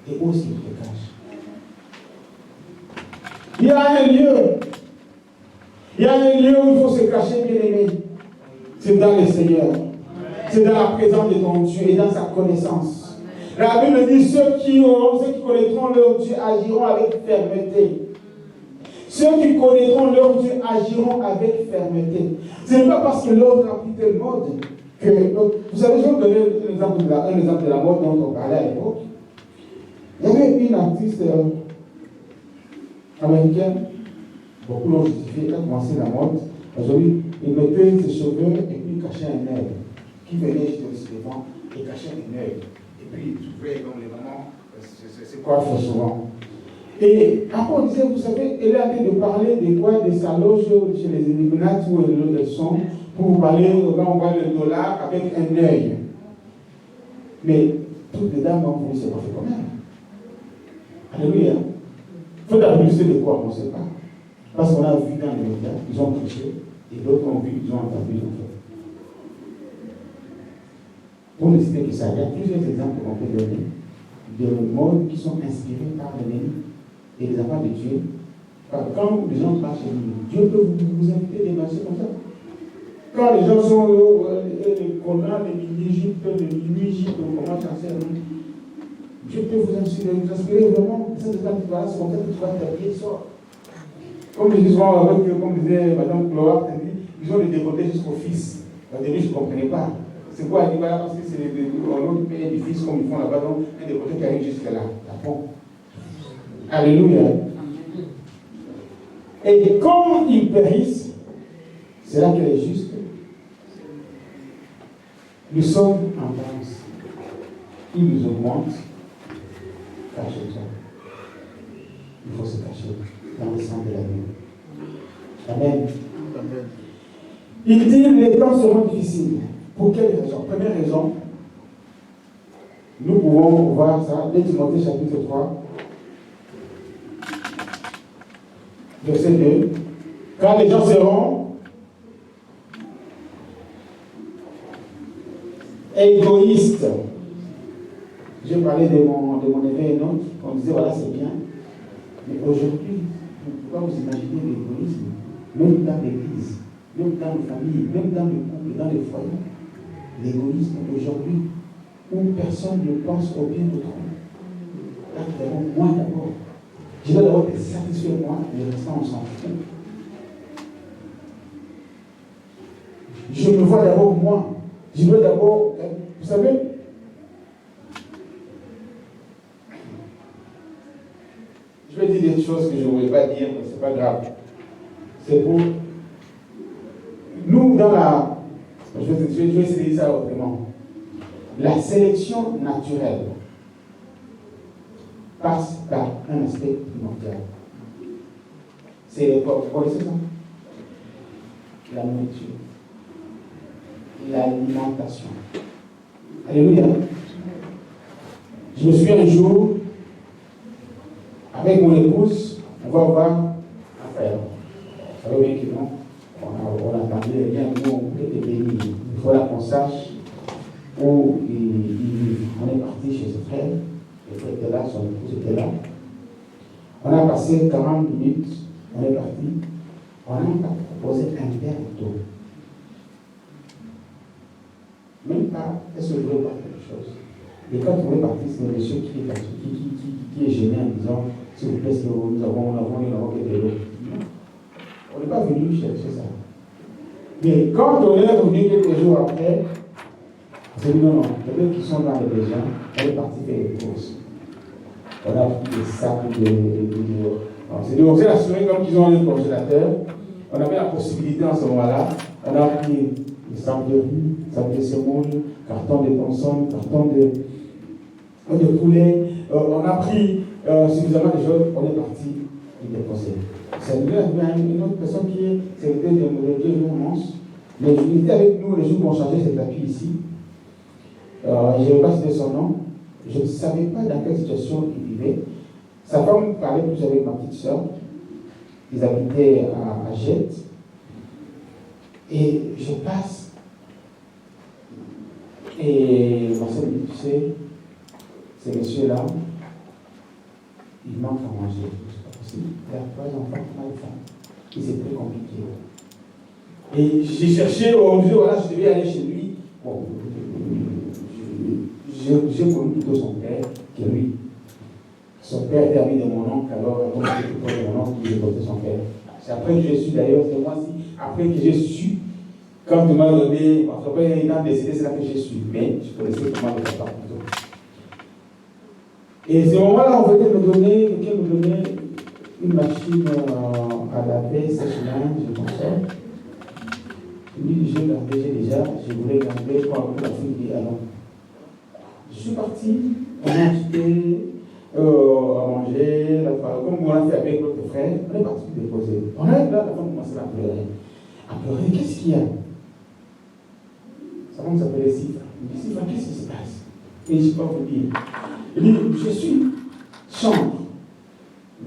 B: Et où est-ce que tu te caches? Il y a un lieu. Il y a un lieu où il faut se cacher, bien aimé. C'est dans le Seigneur. C'est dans la présence de ton Dieu et dans sa connaissance. La Bible dit ceux qui connaîtront leur Dieu agiront avec fermeté. Ceux qui connaîtront leur Dieu agiront avec fermeté. Ce n'est pas parce que l'autre a pris telle mode que. Vous savez, je vais vous donner un exemple de la mode dont on parlait à l'époque. Il y avait une artiste américaine, beaucoup l'ont justifié, elle a commencé la mode. Aujourd'hui, il mettait ses cheveux et puis il cachait un œil. Qui venait juste devant et cachait un œil. Et puis il trouvait comme les mamans, c'est quoi il faut souvent. Et après on disait, vous savez, elle est en train de parler de quoi? De sa loge chez les Illuminati où elles sont, pour vous parler, quand on parle de dollar avec un œil. Mais toutes les dames ont voulu se faire quand même. Alléluia. Il faut la publicité de quoi? On ne sait pas. Parce qu'on a vu dans les médias, ils ont prêché, et d'autres ont vu, ils ont entendu, ils ont fait. Pour ne citer que ça, il y a plusieurs exemples qu'on peut donner de modes qui sont inspirés par l'ennemi et les enfants de Dieu. Quand les gens marchent chez lui, Dieu peut vous inviter à marcher comme ça. Quand les gens sont les Conan, les Égypte, les Égypte, comment chancer, Dieu peut vous inspirer vraiment. Ça, c'est quand tu vas, c'est comme ça que tu vas t'habiller, sort. Comme je dis souvent, comme disait Madame Chloa, ils ont des dévotés jusqu'au fils. Au début, je ne comprenais pas. C'est quoi? Elle dit, voilà, parce que c'est l'autre pays du fils, comme ils font là-bas, donc un dévoté qui arrive jusque là. D'accord? Alléluia. Et quand ils périssent, c'est là qu'elle est juste. Nous sommes en danse. Ils nous augmentent. Cachez-toi. Il faut se cacher dans le sang de la vie. Amen. Amen. Il dit les temps seront difficiles. Pour quelle raison? Première raison, nous pouvons voir ça, 2 Timothée chapitre 3, verset 2. Quand les gens seront égoïstes, j'ai parlé de mon éveil et autre, on disait voilà c'est bien, mais aujourd'hui, pourquoi vous imaginez l'égoïsme, même dans l'église, même dans les familles, même dans le couple, dans les foyers? L'égoïsme aujourd'hui, où personne ne pense au bien de l'autre. Là, d'abord, moi d'abord. Je dois d'abord être satisfait moi, le restant on s'en fout. Je me vois d'abord moi. Je dois d'abord, vous savez, je vais dire des choses que je ne voulais pas dire, mais ce n'est pas grave. C'est pour nous dans la. Je vais essayer de dire ça autrement. La sélection naturelle passe par un aspect primordial. C'est quoi? Vous connaissez ça? La nourriture. L'alimentation. Alléluia. Je me souviens un jour, avec mon épouse, on va voir un frère. Vous savez bien que non. On attendait rien, nous on était bénis. Il faut qu'on sache où on est parti chez ce frère. Le frère était là, son épouse était là. On a passé 40 minutes, on est parti. On n'a pas proposé un verre d'eau. Même pas, est-ce que je voulais voir quelque chose? Et quand on est parti, c'est le monsieur qui est gêné en disant, s'il vous plaît, nous avons quelque chose. On n'est pas venu chercher ça. Mais quand on est revenu quelques jours après, on s'est dit non, les gens qui sont dans les besoins, on est parti faire les courses. On a pris des sacs on s'est assuré comme qu'ils ont un congélateur. On avait la possibilité en ce moment-là. On a pris des sacs de riz, sacs de semoule, carton de consomme, carton de poulet. On a pris suffisamment de choses. On est parti les déposer. C'est une autre personne qui est secrétaire de Dieu Mons. Mais il était avec nous les jours qu'on changeait cet appui ici. Je ne vais pas citer son nom.
A: Je ne savais pas dans quelle situation il vivait. Sa femme parlait plus avec ma petite soeur. Ils habitaient à Jette. Et je passe. Et ma soeur me dit, tu sais, ces messieurs-là, ils manquent à manger. C'est pas possible. Il y a 3 enfants, 3 femmes. Et c'est très compliqué. Et j'ai cherché, on disait, voilà, je devais aller chez lui. Bon, j'ai connu plutôt son père que lui. Son père était ami de mon oncle, alors j'étais plutôt de mon oncle qui écoutait son père. C'est après que j'ai su, d'ailleurs, c'est moi aussi, après que j'ai su, quand tu m'as donné, son père étant décédé, c'est là que j'ai su, mais je connaissais comment le papa plutôt. Et ce moment-là, on venait me donner, quelqu'un me donnait une machine à laver, sèche-linge, je console. Je lui dis, j'ai gardé, j'ai déjà, je voulais garder pour avoir la fille dit alors. Je suis parti, on a acheté à manger, comme on a fait avec l'autre frère, on est parti déposer. On arrive là, la femme commençait à pleurer. À pleurer, qu'est-ce qu'il y a? Sa femme s'appelait Sifra. Il me dit, Sifra, qu'est-ce qui se passe? Et je ne peux pas vous dire. Il dit, je suis chantre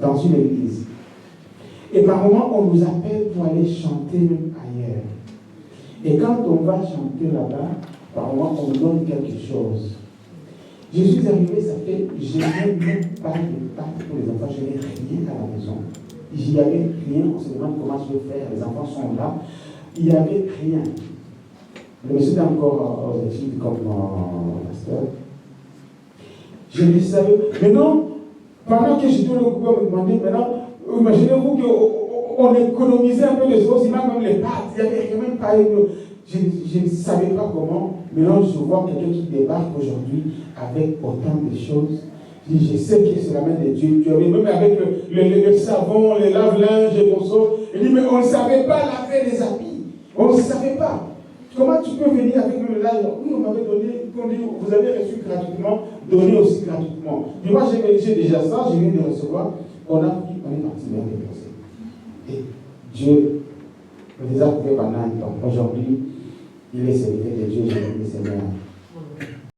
A: dans une église. Et par moments, on nous appelle pour aller chanter même ailleurs. Et quand on va chanter là-bas, par moment, on nous donne quelque chose. Je suis arrivé, ça fait, je n'ai même pas de pâtes pour les enfants, je n'ai rien à la maison. Il n'y avait rien, on se demande comment je vais faire, les enfants sont là. Il n'y avait rien. Le monsieur était encore aux études comme master. Je ne savais. Maintenant, pendant que j'étais le gouvernement me demander, maintenant, imaginez-vous qu'on économisait un peu les choses, il m'a même les pâtes, il n'y avait même pas une. Je ne savais pas comment. Maintenant, je vois quelqu'un qui débarque aujourd'hui avec autant de choses. Je sais que c'est la main de Dieu. Même avec le savon, les lave-linges et conso. Il dit, mais on ne savait pas laver les habits. On ne savait pas. Comment tu peux venir avec le linge? Oui, on m'avait donné, vous avez reçu gratuitement, donné aussi gratuitement. Puis moi, j'ai déjà ça, je viens de recevoir. On a pris, on est parti vers les pensées. Et Dieu me les a coupés pendant un temps. Aujourd'hui, il est serviteur de Dieu, je dis, Seigneur,